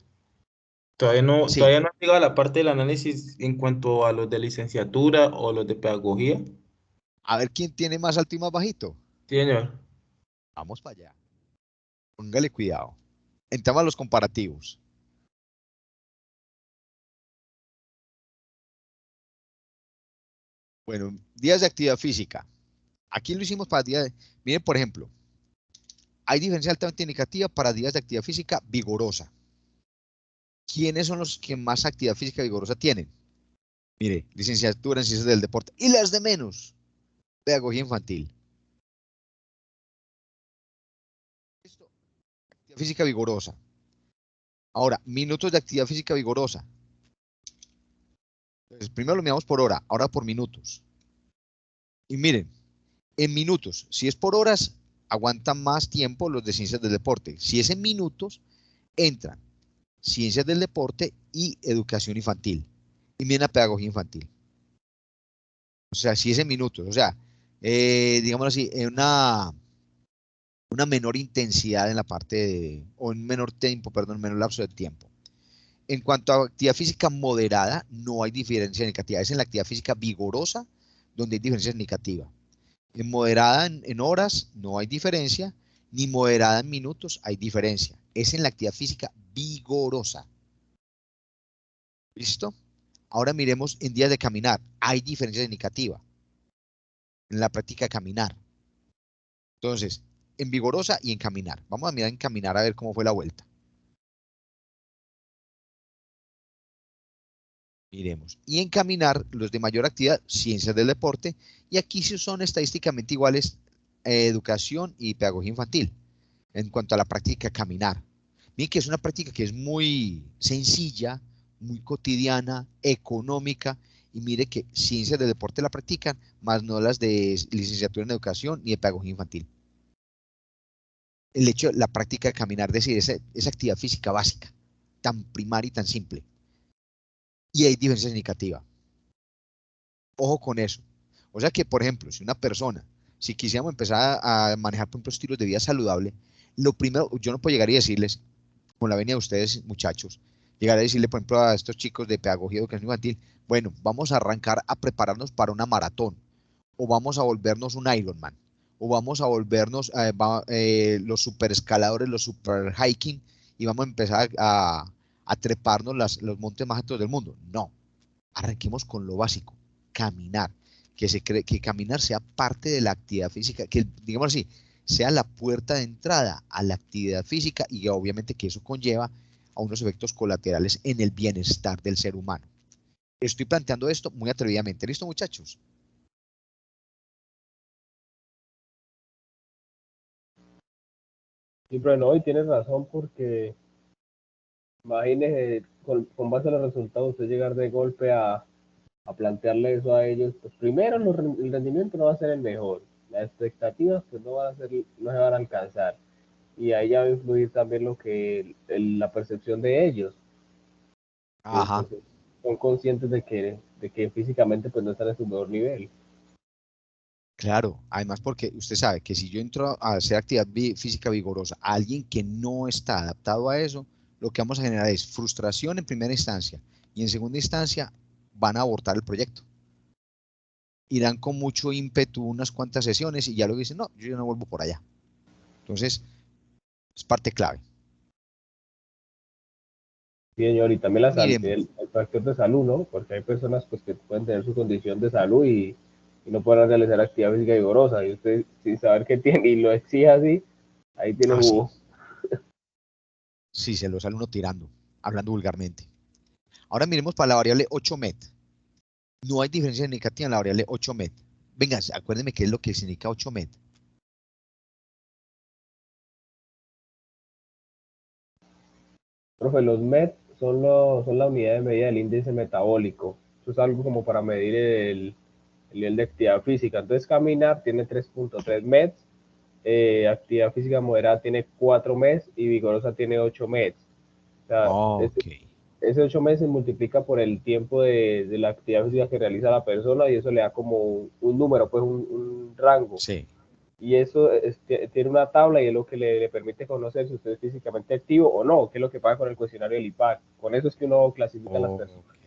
todavía no ha llegado a la parte del análisis en cuanto a los de licenciatura o los de pedagogía. a ver quién tiene más alto y más bajito. Sí, señor. Vamos para allá. Póngale cuidado. Entramos a los comparativos. Bueno, días de actividad física. Aquí lo hicimos para días de... Miren, por ejemplo, hay diferencia altamente indicativa para días de actividad física vigorosa. ¿Quiénes son los que más actividad física vigorosa tienen? Mire, licenciatura en ciencias del deporte. Y las de menos, pedagogía infantil. Listo. Actividad física vigorosa. Ahora, minutos de actividad física vigorosa. Entonces, primero lo miramos por hora, ahora por minutos. Y miren, en minutos, si es por horas, aguantan más tiempo los de ciencias del deporte. Si es en minutos, entran ciencias del deporte y educación infantil. Y viene la pedagogía infantil. O sea, si es en minutos, o sea, digámoslo así, en una menor intensidad en la parte o en menor tiempo, perdón, menor lapso de tiempo. En cuanto a actividad física moderada, no hay diferencia significativa. Es en la actividad física vigorosa donde hay diferencia significativa. En moderada en horas no hay diferencia, ni moderada en minutos hay diferencia. Es en la actividad física vigorosa. ¿Listo? Ahora miremos en días de caminar. Hay diferencia significativa en la práctica de caminar. Entonces, en vigorosa y en caminar. Vamos a mirar en caminar a ver cómo fue la vuelta. Miremos. Y en caminar, los de mayor actividad, ciencias del deporte. Y aquí sí son estadísticamente iguales educación y pedagogía infantil. En cuanto a la práctica de caminar. Miren que es una práctica que es muy sencilla, muy cotidiana, económica. Y mire que ciencias del deporte la practican, más no las de licenciatura en educación ni de pedagogía infantil. El hecho de la práctica de caminar, es decir, esa actividad física básica, tan primaria y tan simple. Y hay diferencia significativa. Ojo con eso. O sea que, por ejemplo, si una persona, si quisiéramos empezar a manejar, por ejemplo, estilos de vida saludable, lo primero, yo no puedo llegar y decirles, con la venia de ustedes, muchachos, llegar a decirle, por ejemplo, a estos chicos de pedagogía y educación infantil, bueno, vamos a arrancar a prepararnos para una maratón, o vamos a volvernos un Ironman, o vamos a volvernos los super escaladores, los super hiking, y vamos a empezar a treparnos los montes más altos del mundo. No, arranquemos con lo básico, caminar, que se cree que caminar sea parte de la actividad física, que digamos así, sea la puerta de entrada a la actividad física y obviamente que eso conlleva a unos efectos colaterales en el bienestar del ser humano. Estoy planteando esto muy atrevidamente. ¿Listo, muchachos? Sí, pero no, y tienes razón porque imagínese, con base a los resultados, usted llegar de golpe a plantearle eso a ellos, pues primero el rendimiento no va a ser el mejor, las expectativas pues no van a ser, no se van a alcanzar, y ahí ya va a influir también lo que la percepción de ellos, que Ajá, pues son conscientes de que físicamente pues no están en su mejor nivel. claro. Además, porque usted sabe que si yo entro a hacer actividad física vigorosa a alguien que no está adaptado a eso, lo que vamos a generar es frustración en primera instancia y en segunda instancia van a abortar el proyecto. Irán con mucho ímpetu unas cuantas sesiones y ya luego dicen, no, yo ya no vuelvo por allá. Entonces, es parte clave. Sí, señor, y también Miremos, el factor de salud, ¿no? Porque hay personas pues que pueden tener su condición de salud y no pueden realizar actividad física vigorosa, y usted sin saber qué tiene y lo exige así, ahí tiene así, jugo. si se lo sale uno tirando, hablando vulgarmente. Ahora miremos para la variable 8met. No hay diferencia significativa en la variable 8met. Venga, acuérdenme qué es lo que significa 8met. Profe, los MET son la unidad de medida del índice metabólico. Eso es algo como para medir el nivel de actividad física. Entonces, caminar tiene 3.3 MET, actividad física moderada tiene 4 MET y vigorosa tiene 8 MET. O sea, Ok. ese 8 MET se multiplica por el tiempo de la actividad física que realiza la persona y eso le da como un número, pues un rango. Sí. Y eso tiene una tabla y es lo que le permite conocer si usted es físicamente activo o no, que es lo que pasa con el cuestionario del IPAC. Con eso es que uno clasifica a las personas. Ok.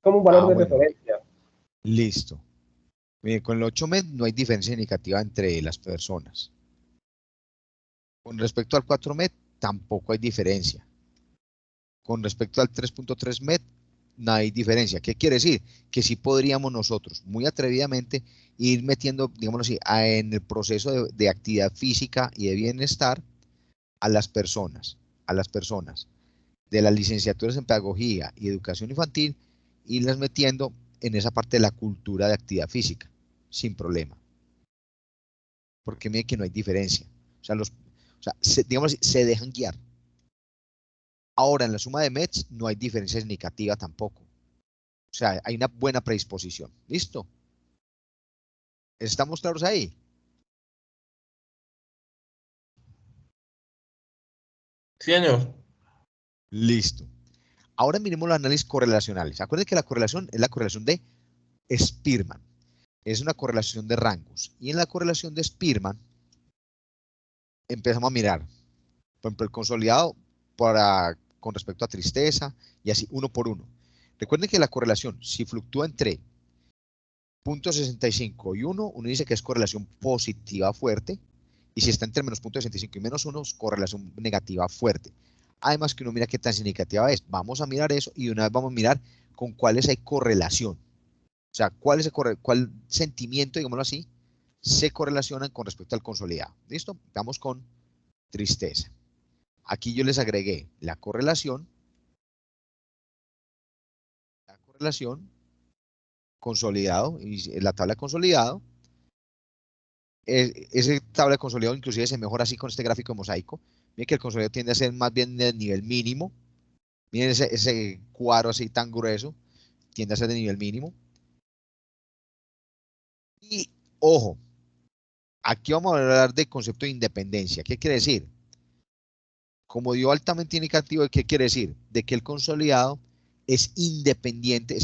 Como un valor Ah, de bueno, referencia. listo. Mire, con el 8met no hay diferencia significativa entre las personas. Con respecto al 4met, tampoco hay diferencia. Con respecto al 3.3met, no hay diferencia. ¿Qué quiere decir? Que sí podríamos nosotros, muy atrevidamente, ir metiendo, digamos así, en el proceso de actividad física y de bienestar a las personas de las licenciaturas en pedagogía y educación infantil, irlas metiendo en esa parte de la cultura de actividad física, sin problema. Porque mire que no hay diferencia. Digamos, se dejan guiar. Ahora, en la suma de METs no hay diferencia significativa tampoco. O sea, hay una buena predisposición. ¿Listo? ¿Estamos claros ahí? Sí, señor. Listo. Ahora miremos los análisis correlacionales. Acuérdense que la correlación es la correlación de Spearman. Es una correlación de rangos. Y en la correlación de Spearman empezamos a mirar, por ejemplo, el consolidado con respecto a tristeza y así uno por uno. Recuerden que la correlación, si fluctúa entre 0.65 y 1, uno dice que es correlación positiva fuerte. Y si está entre menos 0.65 y menos 1, es correlación negativa fuerte. Además que uno mira qué tan significativa es. Vamos a mirar eso y una vez vamos a mirar con cuáles hay correlación. O sea, cuál sentimiento, digámoslo así, se correlacionan con respecto al consolidado. ¿Listo? Vamos con tristeza. Aquí yo les agregué la correlación consolidado, y la tabla de consolidado. Esa tabla de consolidado inclusive se mejora así con este gráfico de mosaico. Miren que el consolidado tiende a ser más bien de nivel mínimo. Miren ese cuadro así tan grueso, tiende a ser de nivel mínimo. Y ojo, aquí vamos a hablar del concepto de independencia. ¿Qué quiere decir? Como dio altamente indicativo, ¿qué quiere decir? De que el consolidado es independiente,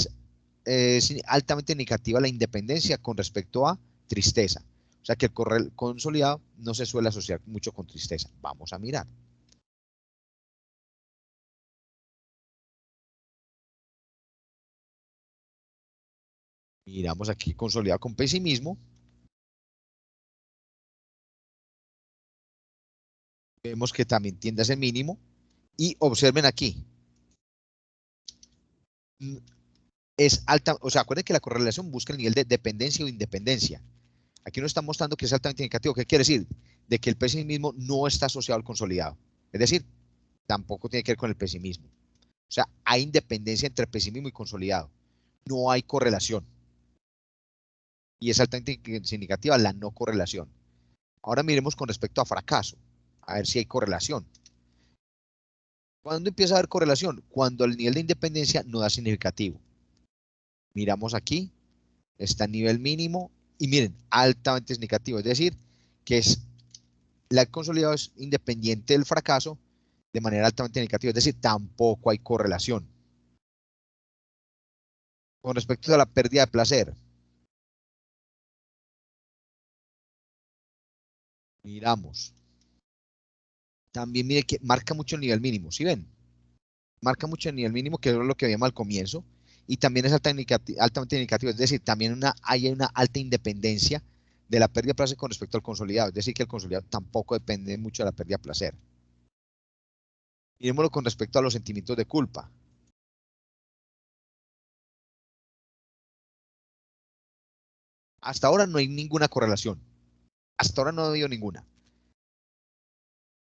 es altamente indicativa la independencia con respecto a tristeza. O sea que el consolidado no se suele asociar mucho con tristeza. Vamos a mirar. Miramos aquí consolidado con pesimismo. Vemos que también tiende a ser mínimo. Y observen aquí. Es alta, o sea, acuérdense que la correlación busca el nivel de dependencia o independencia. Aquí nos está mostrando que es altamente indicativo. ¿Qué quiere decir? De que el pesimismo no está asociado al consolidado. Es decir, tampoco tiene que ver con el pesimismo. O sea, hay independencia entre pesimismo y consolidado. No hay correlación. Y es altamente significativa la no correlación. Ahora miremos con respecto a fracaso. A ver si hay correlación. ¿Cuándo empieza a haber correlación? Cuando el nivel de independencia no da significativo. Miramos aquí. Está en nivel mínimo. Y miren, altamente significativo. Es decir, que es la consolidado es independiente del fracaso de manera altamente negativa, es decir, tampoco hay correlación. Con respecto a la pérdida de placer, miramos. También mire que marca mucho el nivel mínimo, ¿sí ven? Marca mucho el nivel mínimo, que es lo que veíamos al comienzo, y también es altamente indicativo, es decir, también hay una alta independencia de la pérdida de placer con respecto al consolidado, es decir, que el consolidado tampoco depende mucho de la pérdida de placer. Miremoslo con respecto a los sentimientos de culpa. Hasta ahora no hay ninguna correlación. Hasta ahora no ha habido ninguna.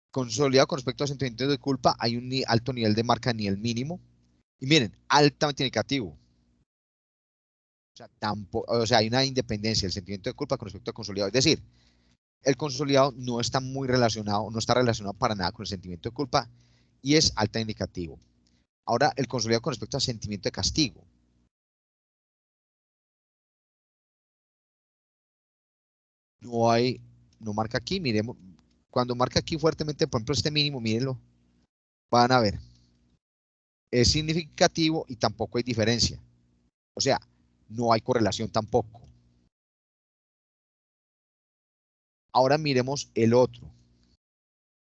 Consolidado con respecto a sentimientos de culpa, hay un alto nivel de marca a nivel mínimo. Y miren, altamente indicativo. O sea, hay una independencia del sentimiento de culpa con respecto al consolidado. Es decir, el consolidado no está muy relacionado, no está relacionado para nada con el sentimiento de culpa y es alta indicativo. Ahora, el consolidado con respecto al sentimiento de castigo. No hay, no marca aquí, miremos. Cuando marca aquí fuertemente, por ejemplo, este mínimo, mírenlo, van a ver. Es significativo y tampoco hay diferencia. O sea, no hay correlación tampoco. Ahora miremos el otro,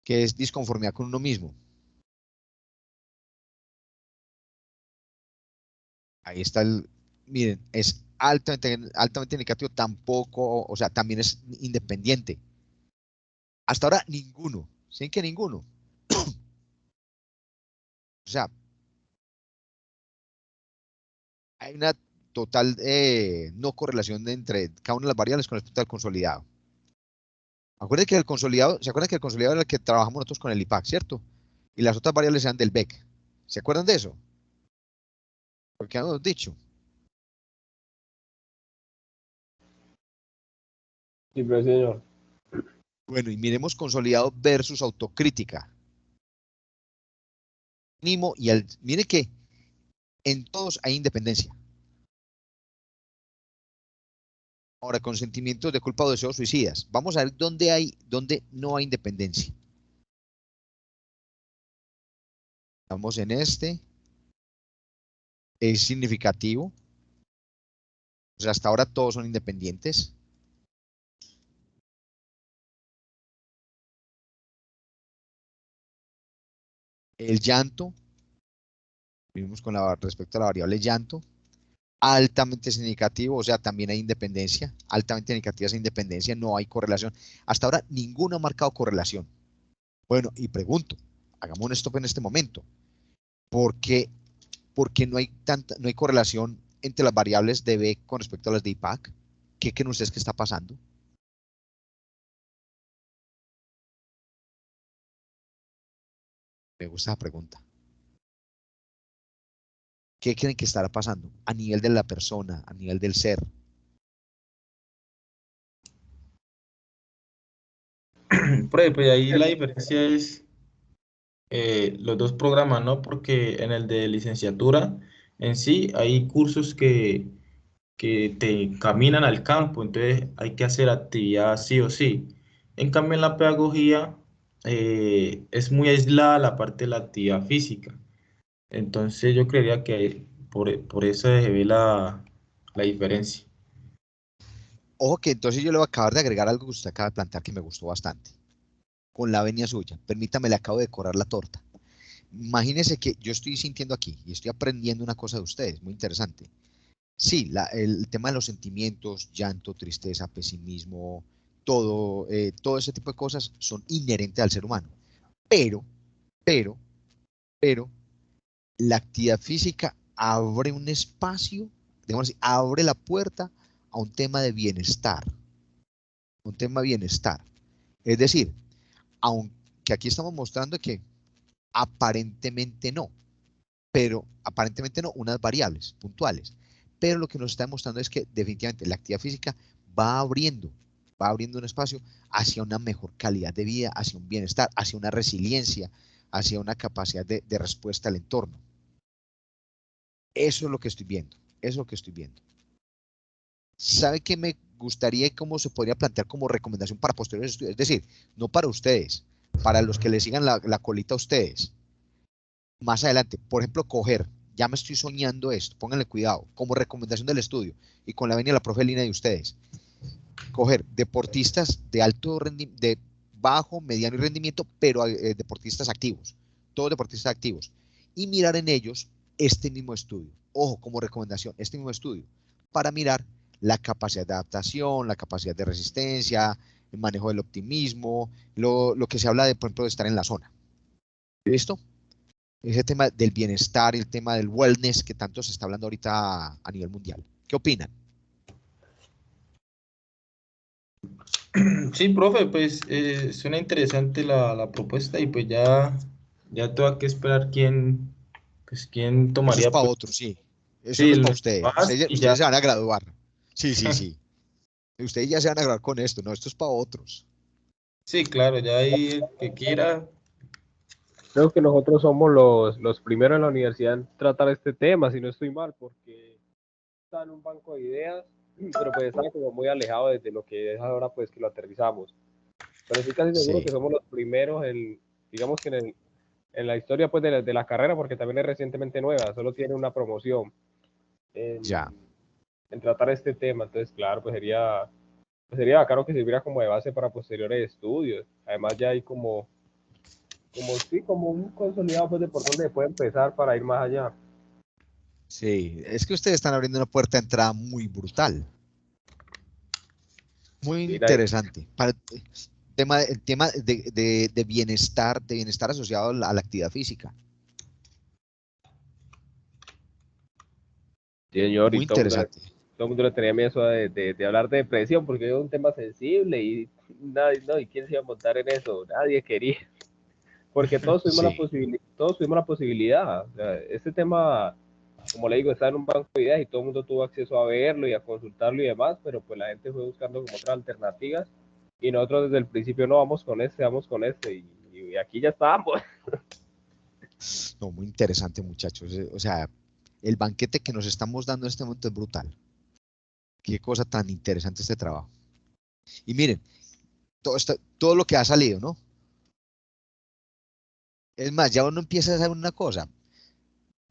que es disconformidad con uno mismo. Ahí está miren, es altamente negativo, tampoco, o sea, también es independiente. Hasta ahora ninguno, ¿sí que ninguno? O sea, hay una total no correlación entre cada una de las variables con respecto al consolidado. Acuérdense que el consolidado, ¿se acuerdan que el consolidado era el que trabajamos nosotros con el IPAC, cierto? Y las otras variables eran del BEC. ¿Se acuerdan de eso? Porque hemos dicho. Sí, pero señor. Bueno, y miremos consolidado versus autocrítica. Mínimo y mire que en todos hay independencia. Ahora, con sentimientos de culpa o deseos suicidas. Vamos a ver dónde no hay independencia. Estamos en este. Es significativo. O sea, hasta ahora todos son independientes. El llanto, vimos con respecto a la variable llanto, altamente significativo, o sea, también hay independencia, altamente significativa esa independencia, no hay correlación. Hasta ahora ninguno ha marcado correlación. Bueno, y pregunto, hagamos un stop en este momento. ¿Por qué no hay correlación entre las variables de B con respecto a las de IPAC? ¿Qué creen ustedes que está pasando? Me gusta la pregunta. ¿Qué creen que estará pasando a nivel de la persona, a nivel del ser? Pues ahí la diferencia es los dos programas, ¿no? Porque en el de licenciatura en sí hay cursos que te caminan al campo, entonces hay que hacer actividad sí o sí. En cambio, en la pedagogía es muy aislada la parte de la actividad física. Entonces yo creería que por eso se ve la diferencia. Ojo que entonces yo le voy a acabar de agregar algo que usted acaba de plantear que me gustó bastante. Con la venia suya, permítame, le acabo de decorar la torta. Imagínese que yo estoy sintiendo aquí y estoy aprendiendo una cosa de ustedes, muy interesante. Sí, el tema de los sentimientos, llanto, tristeza, pesimismo, todo ese tipo de cosas son inherentes al ser humano. Pero, pero, pero, la actividad física abre un espacio, digamos así, abre la puerta a un tema de bienestar, un tema de bienestar. Es decir, aunque aquí estamos mostrando que aparentemente no, pero aparentemente no, unas variables puntuales. Pero lo que nos está demostrando es que definitivamente la actividad física va abriendo, va abriendo un espacio hacia una mejor calidad de vida, hacia un bienestar, hacia una resiliencia, hacia una capacidad de respuesta al entorno. Eso es lo que estoy viendo, eso es lo que estoy viendo. ¿Sabe qué me gustaría y cómo se podría plantear como recomendación para posteriores estudios? Es decir, no para ustedes, para los que le sigan la colita a ustedes. Más adelante, por ejemplo, coger, ya me estoy soñando esto, pónganle cuidado, como recomendación del estudio y con la venia de la profe Lina de ustedes, coger deportistas de alto rendimiento, de bajo, mediano y rendimiento, pero deportistas activos, todos deportistas activos, y mirar en ellos este mismo estudio. Ojo, como recomendación, este mismo estudio, para mirar la capacidad de adaptación, la capacidad de resistencia, el manejo del optimismo, lo que se habla de, por ejemplo, de estar en la zona. ¿Listo? Ese tema del bienestar y el tema del wellness que tanto se está hablando ahorita a nivel mundial. ¿Qué opinan? Sí, profe, pues suena interesante la propuesta y pues ya tengo que esperar quién Eso es tomaría para pues, otros, sí. Eso sí, no es el para mes ustedes. más y ya. Ustedes se van a graduar. Sí, sí, sí. Ustedes ya se van a graduar con esto, no, esto es para otros. Sí, claro, ya ahí el que quiera. Creo que nosotros somos los primeros en la universidad en tratar este tema, si no estoy mal, porque está en un banco de ideas, pero pues está como muy alejado desde lo que es ahora pues que lo aterrizamos. Pero estoy casi seguro Sí, que somos los primeros digamos que en la historia pues de la carrera, porque también es recientemente nueva, solo tiene una promoción ya. en tratar este tema. Entonces, claro, pues sería bacano que sirviera como de base para posteriores estudios. Además ya hay como un consolidado pues de por dónde se puede empezar para ir más allá. Sí, es que ustedes están abriendo una puerta de entrada muy brutal, muy Sí, nadie, interesante. Para el tema de bienestar asociado a la actividad física. señor, y Muy interesante. todo el mundo le tenía miedo de hablar de depresión porque es un tema sensible y nadie, no, ¿y quién se iba a montar en eso? Nadie quería, porque Sí, todos tuvimos la posibilidad. O sea, este tema, como le digo, está en un banco de ideas y todo el mundo tuvo acceso a verlo y a consultarlo y demás, pero pues la gente fue buscando como otras alternativas y nosotros desde el principio no vamos con este y aquí ya estábamos. no, muy interesante, muchachos. O sea, el banquete que nos estamos dando en este momento es brutal. Qué cosa tan interesante este trabajo. Y miren, todo lo que ha salido, ¿no? Es más, ya uno empieza a saber una cosa.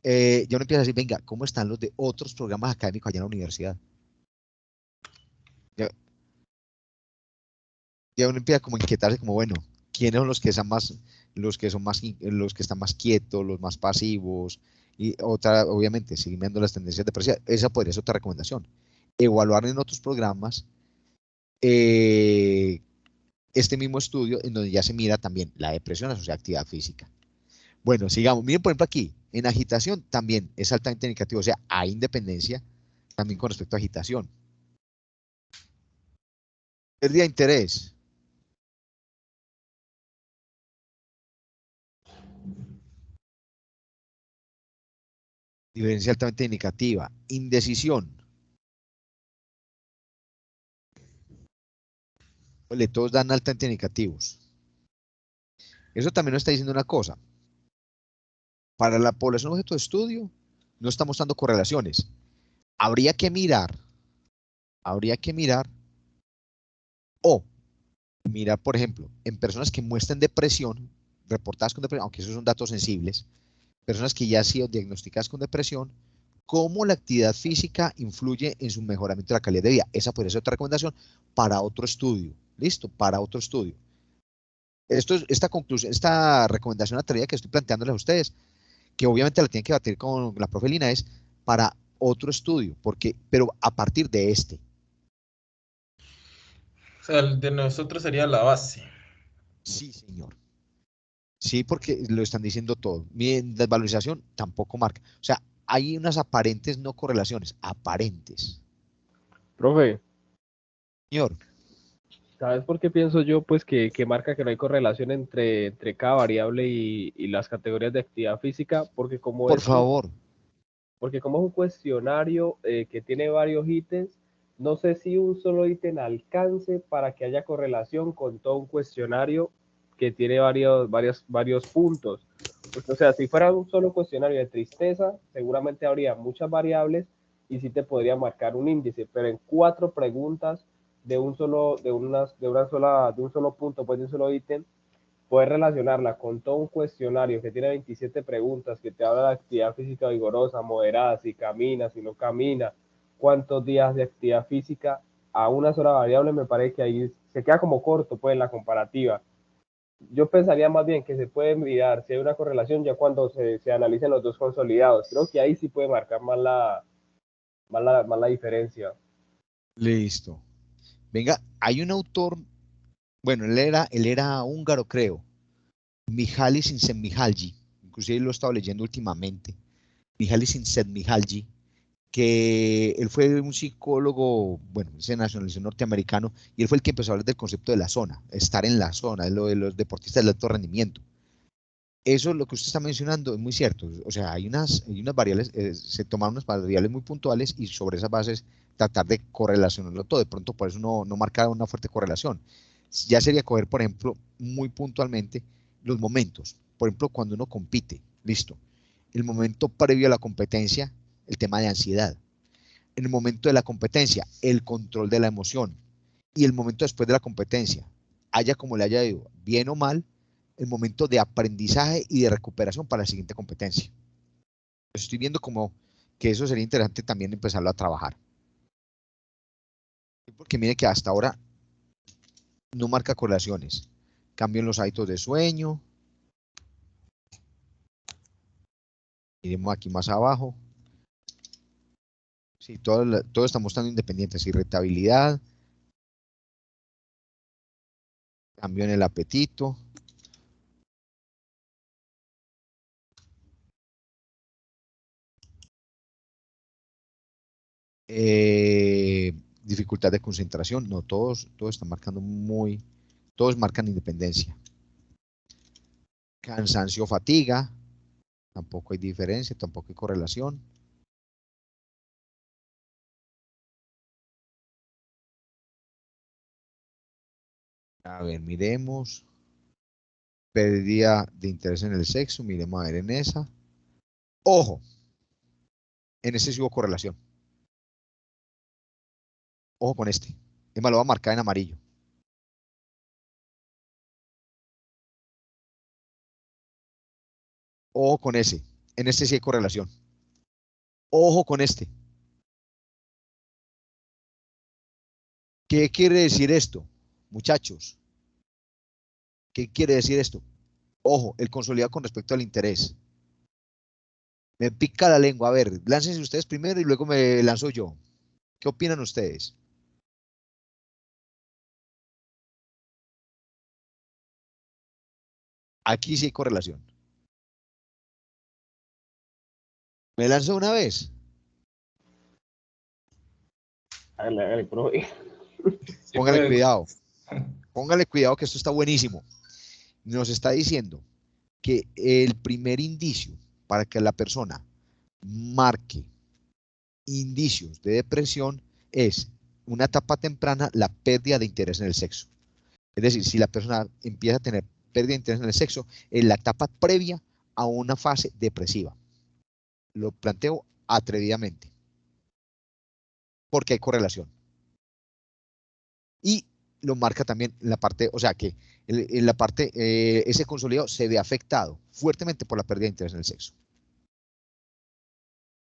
Ya uno empieza a decir, venga, ¿cómo están los de otros programas académicos allá en la universidad? Ya, ya uno empieza como a inquietarse, como, bueno, ¿quiénes son los que son más, los que están más quietos, los más pasivos? Y otra, obviamente, seguir viendo las tendencias depresivas. Esa podría ser otra recomendación. Evaluar en otros programas eh, este mismo estudio en donde ya se mira también la depresión asociada a actividad física. Bueno, sigamos. Miren, por ejemplo, aquí, en agitación también es altamente indicativo, o sea, hay independencia también con respecto a agitación. Pérdida de interés. Diferencia altamente indicativa. Indecisión. Ole, todos dan altamente indicativos. Eso también nos está diciendo una cosa. Para la población objeto de estudio, no está mostrando correlaciones. Habría que mirar, habría que mirar, o mirar, por ejemplo, en personas que muestran depresión, reportadas con depresión, aunque esos son datos sensibles, personas que ya han sido diagnosticadas con depresión, cómo la actividad física influye en su mejoramiento de la calidad de vida. Esa podría ser otra recomendación para otro estudio. ¿Listo? Para otro estudio. Esta conclusión, esta recomendación atrevida que estoy planteándoles a ustedes, que obviamente la tienen que batir con la profe Lina, es para otro estudio, pero a partir de este. O sea, el de nosotros sería la base. Sí, señor. Sí, porque lo están diciendo todo. Mi desvalorización tampoco marca. O sea, hay unas aparentes no correlaciones, aparentes. Profe, Señor, ¿sabes por qué pienso yo pues que marca que no hay correlación entre cada variable y las categorías de actividad física? por favor. Porque como es un cuestionario que tiene varios ítems, no sé si un solo ítem alcance para que haya correlación con todo un cuestionario que tiene varios puntos. Porque, o sea, si fuera un solo cuestionario de tristeza, seguramente habría muchas variables y sí te podría marcar un índice, pero en 4 preguntas de un solo punto, pues de un solo ítem, poder relacionarla con todo un cuestionario que tiene 27 preguntas, que te habla de actividad física vigorosa, moderada, si camina, si no camina, cuántos días de actividad física, a una sola variable, me parece que ahí se queda como corto, pues, en la comparativa. Yo pensaría más bien que se puede mirar si hay una correlación ya cuando se analicen los dos consolidados. Creo que ahí sí puede marcar más la diferencia. Listo. Venga, hay un autor, bueno, él era húngaro, creo, Mihaly Csikszentmihalyi, inclusive lo he estado leyendo últimamente, Mihaly Csikszentmihalyi, que él fue un psicólogo, bueno, se nacionalizó norteamericano, y él fue el que empezó a hablar del concepto de la zona, estar en la zona, de lo de los deportistas de alto rendimiento. Eso, lo que usted está mencionando, es muy cierto. O sea, hay unas variables, se toman unas variables muy puntuales y sobre esas bases tratar de correlacionarlo todo. De pronto, por eso no marca una fuerte correlación. Ya sería coger, por ejemplo, muy puntualmente los momentos. Por ejemplo, cuando uno compite, listo. El momento previo a la competencia, el tema de ansiedad. En el momento de la competencia, el control de la emoción. Y el momento después de la competencia, haya como le haya ido, bien o mal, el momento de aprendizaje y de recuperación para la siguiente competencia. Estoy viendo como que eso sería interesante también empezarlo a trabajar. Porque mire que hasta ahora no marca correlaciones. Cambio en los hábitos de sueño. Miremos aquí más abajo. Sí, todo está mostrando independientes. Irritabilidad. Cambio en el apetito. Dificultad de concentración. No, todos están marcando todos marcan independencia. Cansancio, fatiga. Tampoco hay diferencia, tampoco hay correlación. A ver, miremos. Pérdida de interés en el sexo, miremos a ver en esa. Ojo, en ese sí hubo correlación. Ojo con este. Es más, lo voy a marcar en amarillo. Ojo con ese. En este sí hay correlación. Ojo con este. ¿Qué quiere decir esto, muchachos? ¿Qué quiere decir esto? Ojo, el consolidado con respecto al interés. Me pica la lengua. A ver, láncense ustedes primero y luego me lanzo yo. ¿Qué opinan ustedes? Aquí sí hay correlación. ¿Me lanzo una vez? Hágale, profe. Sí, Póngale pues, cuidado. Póngale cuidado que esto está buenísimo. Nos está diciendo que el primer indicio para que la persona marque indicios de depresión es una etapa temprana, la pérdida de interés en el sexo. Es decir, si la persona empieza a tener pérdida de interés en el sexo, en la etapa previa a una fase depresiva. Lo planteo atrevidamente, porque hay correlación. Y lo marca también en la parte, o sea que en la parte, ese consolidado se ve afectado fuertemente por la pérdida de interés en el sexo.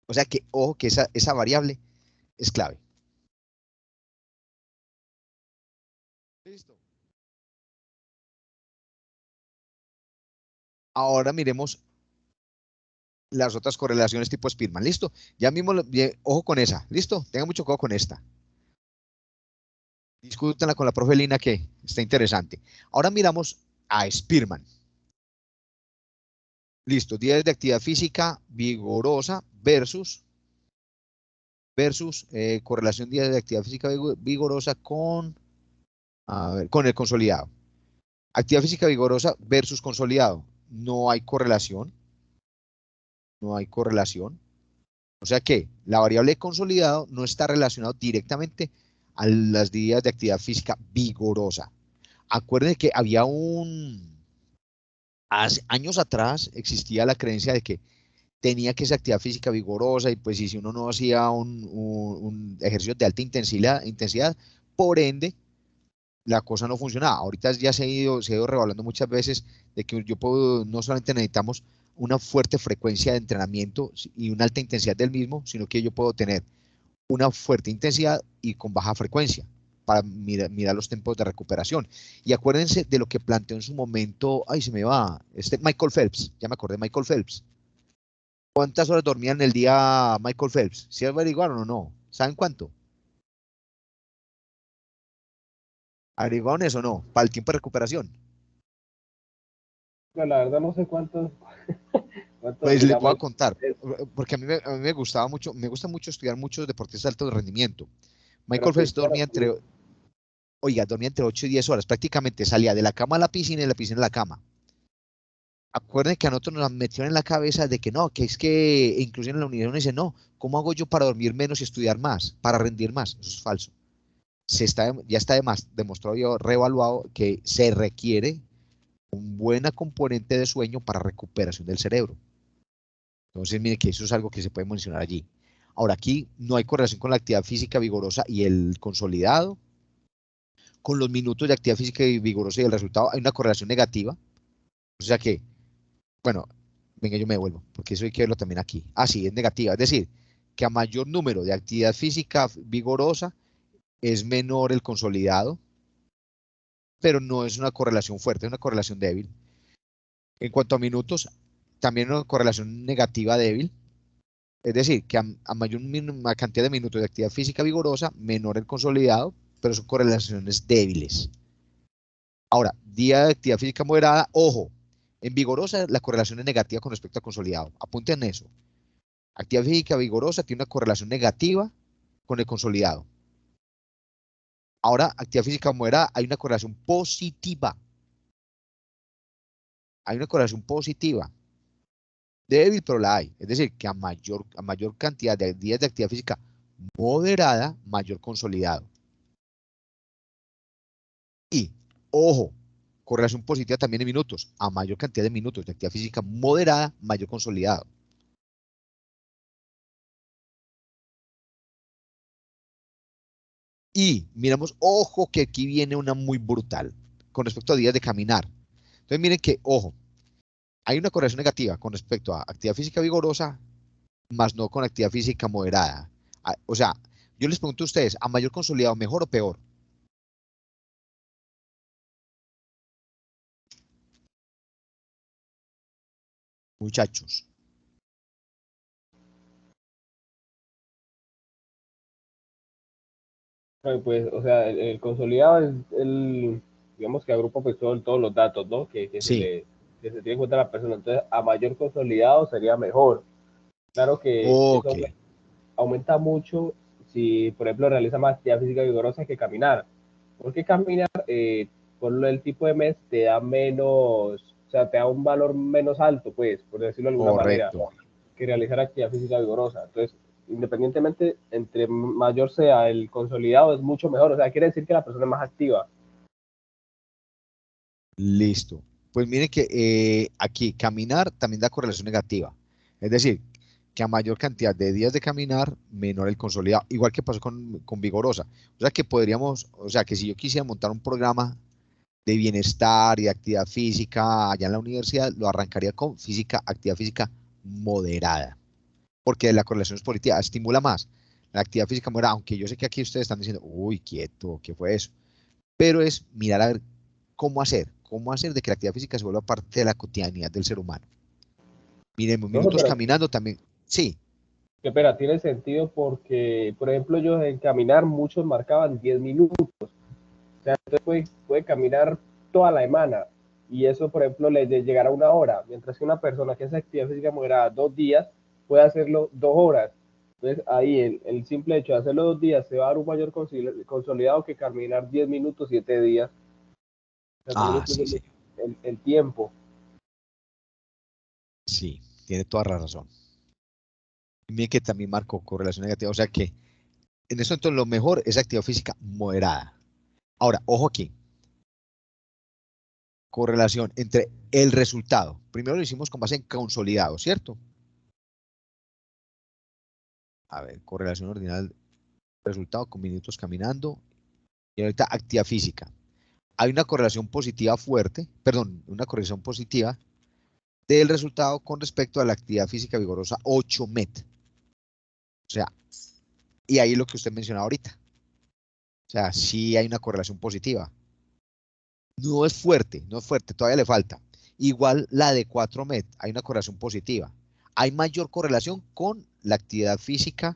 O sea que, ojo, que esa variable es clave. Listo. Ahora miremos las otras correlaciones tipo Spearman. ¿Listo? Ya mismo, ojo con esa. ¿Listo? Tengan mucho cuidado con esta. Discútanla con la profe Lina que está interesante. Ahora miramos a Spearman. Listo, días de actividad física vigorosa versus correlación días de actividad física vigorosa con, a ver, con el consolidado. Actividad física vigorosa versus consolidado. No hay correlación. No hay correlación. O sea que la variable consolidado no está relacionado directamente a las días de actividad física vigorosa. Acuérdense que había hace años atrás existía la creencia de que tenía que ser actividad física vigorosa y pues si uno no hacía un ejercicio de alta intensidad, por ende, la cosa no funcionaba. Ahorita ya se ha ido revaluando muchas veces de que yo puedo, no solamente necesitamos una fuerte frecuencia de entrenamiento y una alta intensidad del mismo, sino que yo puedo tener una fuerte intensidad y con baja frecuencia para mirar los tiempos de recuperación. Y acuérdense de lo que planteó en su momento, ay, se me va, Michael Phelps, ya me acordé, Michael Phelps. ¿Cuántas horas dormía en el día Michael Phelps? ¿Sí averiguaron o no? ¿Saben cuánto? ¿Averiguaron eso o no? Para el tiempo de recuperación. Pero la verdad no sé cuánto Pues les dormirá voy a Michael contar, Phelps, porque a mí me gustaba mucho, me gusta mucho estudiar muchos deportistas de alto rendimiento. pero Michael que Phelps sea dormía entre, oiga, dormía entre 8 y 10 horas, prácticamente salía de la cama a la piscina y de la piscina a la cama. Acuérdense que a nosotros nos metieron en la cabeza de que no, que es que incluso en la universidad uno dice, no, ¿cómo hago yo para dormir menos y estudiar más, para rendir más? Eso es falso. Ya está demostrado y reevaluado que se requiere un buena componente de sueño para recuperación del cerebro. Entonces, mire que eso es algo que se puede mencionar allí. Ahora, aquí no hay correlación con la actividad física vigorosa y el consolidado. Con los minutos de actividad física vigorosa y el resultado hay una correlación negativa. O sea que, bueno, venga, yo me devuelvo, porque eso hay que verlo también aquí. Ah, sí, es negativa. Es decir, que a mayor número de actividad física vigorosa es menor el consolidado, pero no es una correlación fuerte, es una correlación débil. En cuanto a minutos, también una correlación negativa débil. Es decir, que a mayor cantidad de minutos de actividad física vigorosa, menor el consolidado, pero son correlaciones débiles. Ahora, día de actividad física moderada, ojo, en vigorosa la correlación es negativa con respecto al consolidado. Apunten eso. Actividad física vigorosa tiene una correlación negativa con el consolidado. Ahora, actividad física moderada, hay una correlación positiva. Hay una correlación positiva. Débil, pero la hay. Es decir, que a mayor cantidad de días de actividad física moderada, mayor consolidado. Y, ojo, correlación positiva también en minutos. A mayor cantidad de minutos de actividad física moderada, mayor consolidado. Y miramos, ojo, que aquí viene una muy brutal con respecto a días de caminar. Entonces, miren que, ojo, Hay una correlación negativa con respecto a actividad física vigorosa, más no con actividad física moderada. O sea, yo les pregunto a ustedes, ¿a mayor consolidado, mejor o peor? Muchachos. Pues, o sea, el consolidado es digamos que agrupa pues todos los datos, ¿no? Sí. Que se tiene en cuenta la persona. Entonces, a mayor consolidado sería mejor. Claro que Ok. eso aumenta mucho si, por ejemplo, realiza más actividad física vigorosa que caminar. Porque caminar, por el tipo de mes, te da menos, o sea, te da un valor menos alto, pues, por decirlo de alguna manera, Correcto. que realizar actividad física vigorosa. Entonces, independientemente, entre mayor sea el consolidado, es mucho mejor. O sea, quiere decir que la persona es más activa. Listo. Pues miren que aquí caminar también da correlación negativa. Es decir, que a mayor cantidad de días de caminar, menor el consolidado. Igual que pasó con vigorosa. O sea que podríamos, o sea que si yo quisiera montar un programa de bienestar y de actividad física allá en la universidad, lo arrancaría con actividad física moderada. Porque la correlación es positiva, estimula más la actividad física moderada, aunque yo sé que aquí ustedes están diciendo, uy, quieto, ¿qué fue eso? Pero es mirar a ver cómo hacer de que la actividad física se vuelva parte de la cotidianidad del ser humano. Miren, No, minutos pero caminando también, sí, que espera, tiene sentido porque, por ejemplo, ellos en caminar muchos marcaban 10 minutos. O sea, usted puede caminar toda la semana y eso, por ejemplo, le llegará a una hora, mientras que una persona que hace actividad física moderada 2 días puede hacerlo 2 horas. Entonces, ahí el simple hecho de hacerlo 2 días se va a dar un mayor consolidado que caminar 10 minutos, 7 días. O sea, también ah, influye sí, sí, el tiempo. sí, tiene toda la razón. Miren que también marcó correlación negativa, o sea que en eso entonces lo mejor es actividad física moderada. Ahora, ojo aquí, correlación entre el resultado. Primero lo hicimos con base en consolidado, ¿cierto? A ver, correlación ordinal, resultado con minutos caminando. Y ahorita actividad física. Hay una correlación positiva fuerte, perdón, una correlación positiva del resultado con respecto a la actividad física vigorosa 8 MET. O sea, y ahí lo que usted mencionaba ahorita. O sea, sí hay una correlación positiva. No es fuerte, todavía le falta. Igual la de 4 MET, hay una correlación positiva. Hay mayor correlación con la actividad física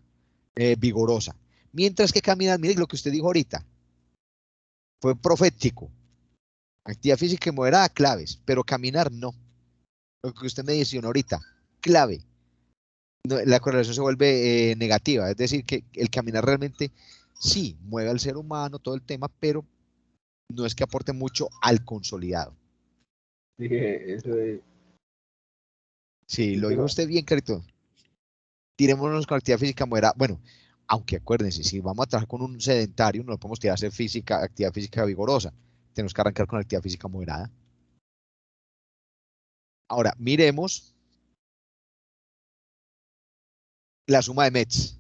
vigorosa. Mientras que caminar, mire lo que usted dijo ahorita, fue profético. Actividad física y moderada, claves, pero caminar no. Lo que usted me mencionó ahorita, clave. No, la correlación se vuelve negativa, es decir, que el caminar realmente sí mueve al ser humano, todo el tema, pero no es que aporte mucho al consolidado. Dije, Sí, lo eso dijo no. usted bien, Carito. Tirémonos con actividad física moderada. Bueno, aunque acuérdense, si vamos a trabajar con un sedentario, no lo podemos tirar a hacer actividad física vigorosa. Tenemos que arrancar con actividad física moderada. Ahora, miremos la suma de METs.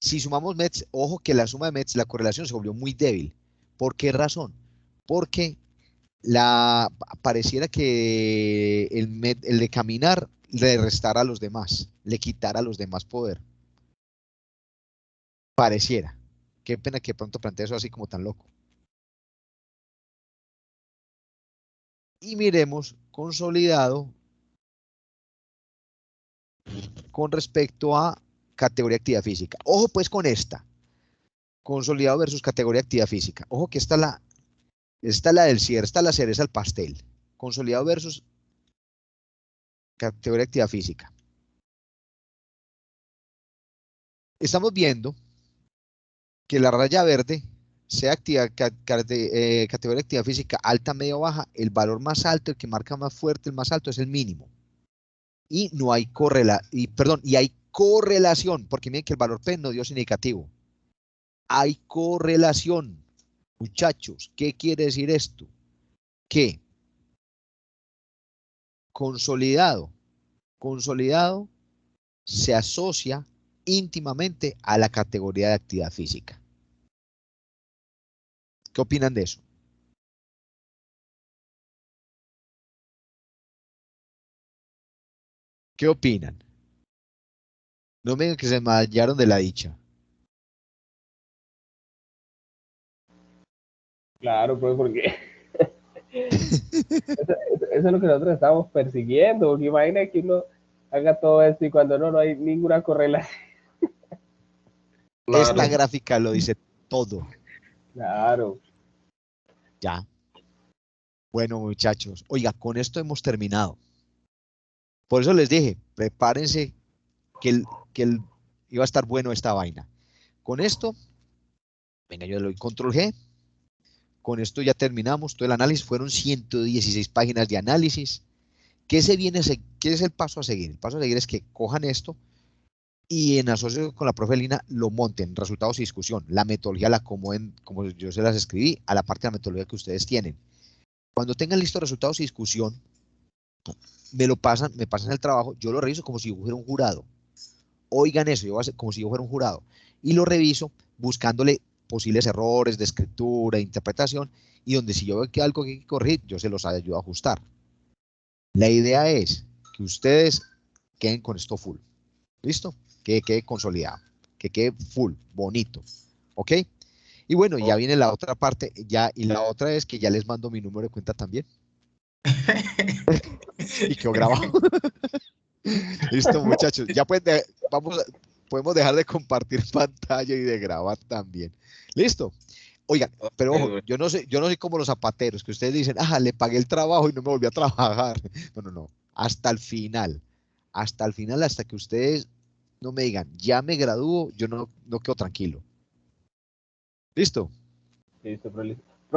Si sumamos METs, ojo que la suma de METs, la correlación se volvió muy débil. ¿Por qué razón? Porque pareciera que el de caminar le restara a los demás, le quitara a los demás poder. Pareciera. Qué pena que de pronto plantee eso así como tan loco. Y miremos consolidado con respecto a categoría de actividad física. Ojo pues con esta. Consolidado versus categoría de actividad física. Ojo que esta es la del cierre, esta es la cereza al pastel. Consolidado versus categoría de actividad física. Estamos viendo que la raya verde sea categoría de actividad física alta, media o baja, el valor más alto, el que marca más fuerte, el más alto es el mínimo. Y no hay y hay correlación, porque miren que el valor P no dio significativo. Hay correlación. Muchachos, ¿qué quiere decir esto? Que consolidado, consolidado se asocia íntimamente a la categoría de actividad física. ¿Qué opinan de eso? ¿Qué opinan? No me digan que se desmayaron de la dicha. Claro, pues porque eso es lo que nosotros estamos persiguiendo, porque imagina que uno haga todo esto y cuando no hay ninguna correlación. Esta Claro. gráfica lo dice todo. Claro. Ya. Bueno, muchachos. Oiga, con esto hemos terminado. Por eso les dije, prepárense que iba a estar bueno esta vaina. Con esto, venga, yo le doy control G. Con esto ya terminamos todo el análisis. Fueron 116 páginas de análisis. ¿Qué es el paso a seguir? El paso a seguir es que cojan esto y en asocio con la profe Lina lo monten, resultados y discusión. La metodología la acomoden como yo se las escribí a la parte de la metodología que ustedes tienen. Cuando tengan listos resultados y discusión, me pasan el trabajo, yo lo reviso como si yo fuera un jurado. Oigan eso, yo voy a hacer como si yo fuera un jurado. Y lo reviso buscándole posibles errores de escritura, de interpretación, y donde si yo veo que algo que hay que corregir, yo se los ayudo a ajustar. La idea es que ustedes queden con esto full. ¿Listo? Que quede consolidado, que quede full, bonito. ¿Ok? Y bueno, ya viene la otra parte, y la otra es que ya les mando mi número de cuenta también. Y quedó grabado. Listo, muchachos. Ya podemos dejar de compartir pantalla y de grabar también. Listo. Oigan, pero ojo, yo no soy como los zapateros, que ustedes dicen, le pagué el trabajo y no me volví a trabajar. No. Hasta el final, hasta que ustedes no me digan, ya me gradúo, yo no quedo tranquilo. ¿Listo? Listo, pero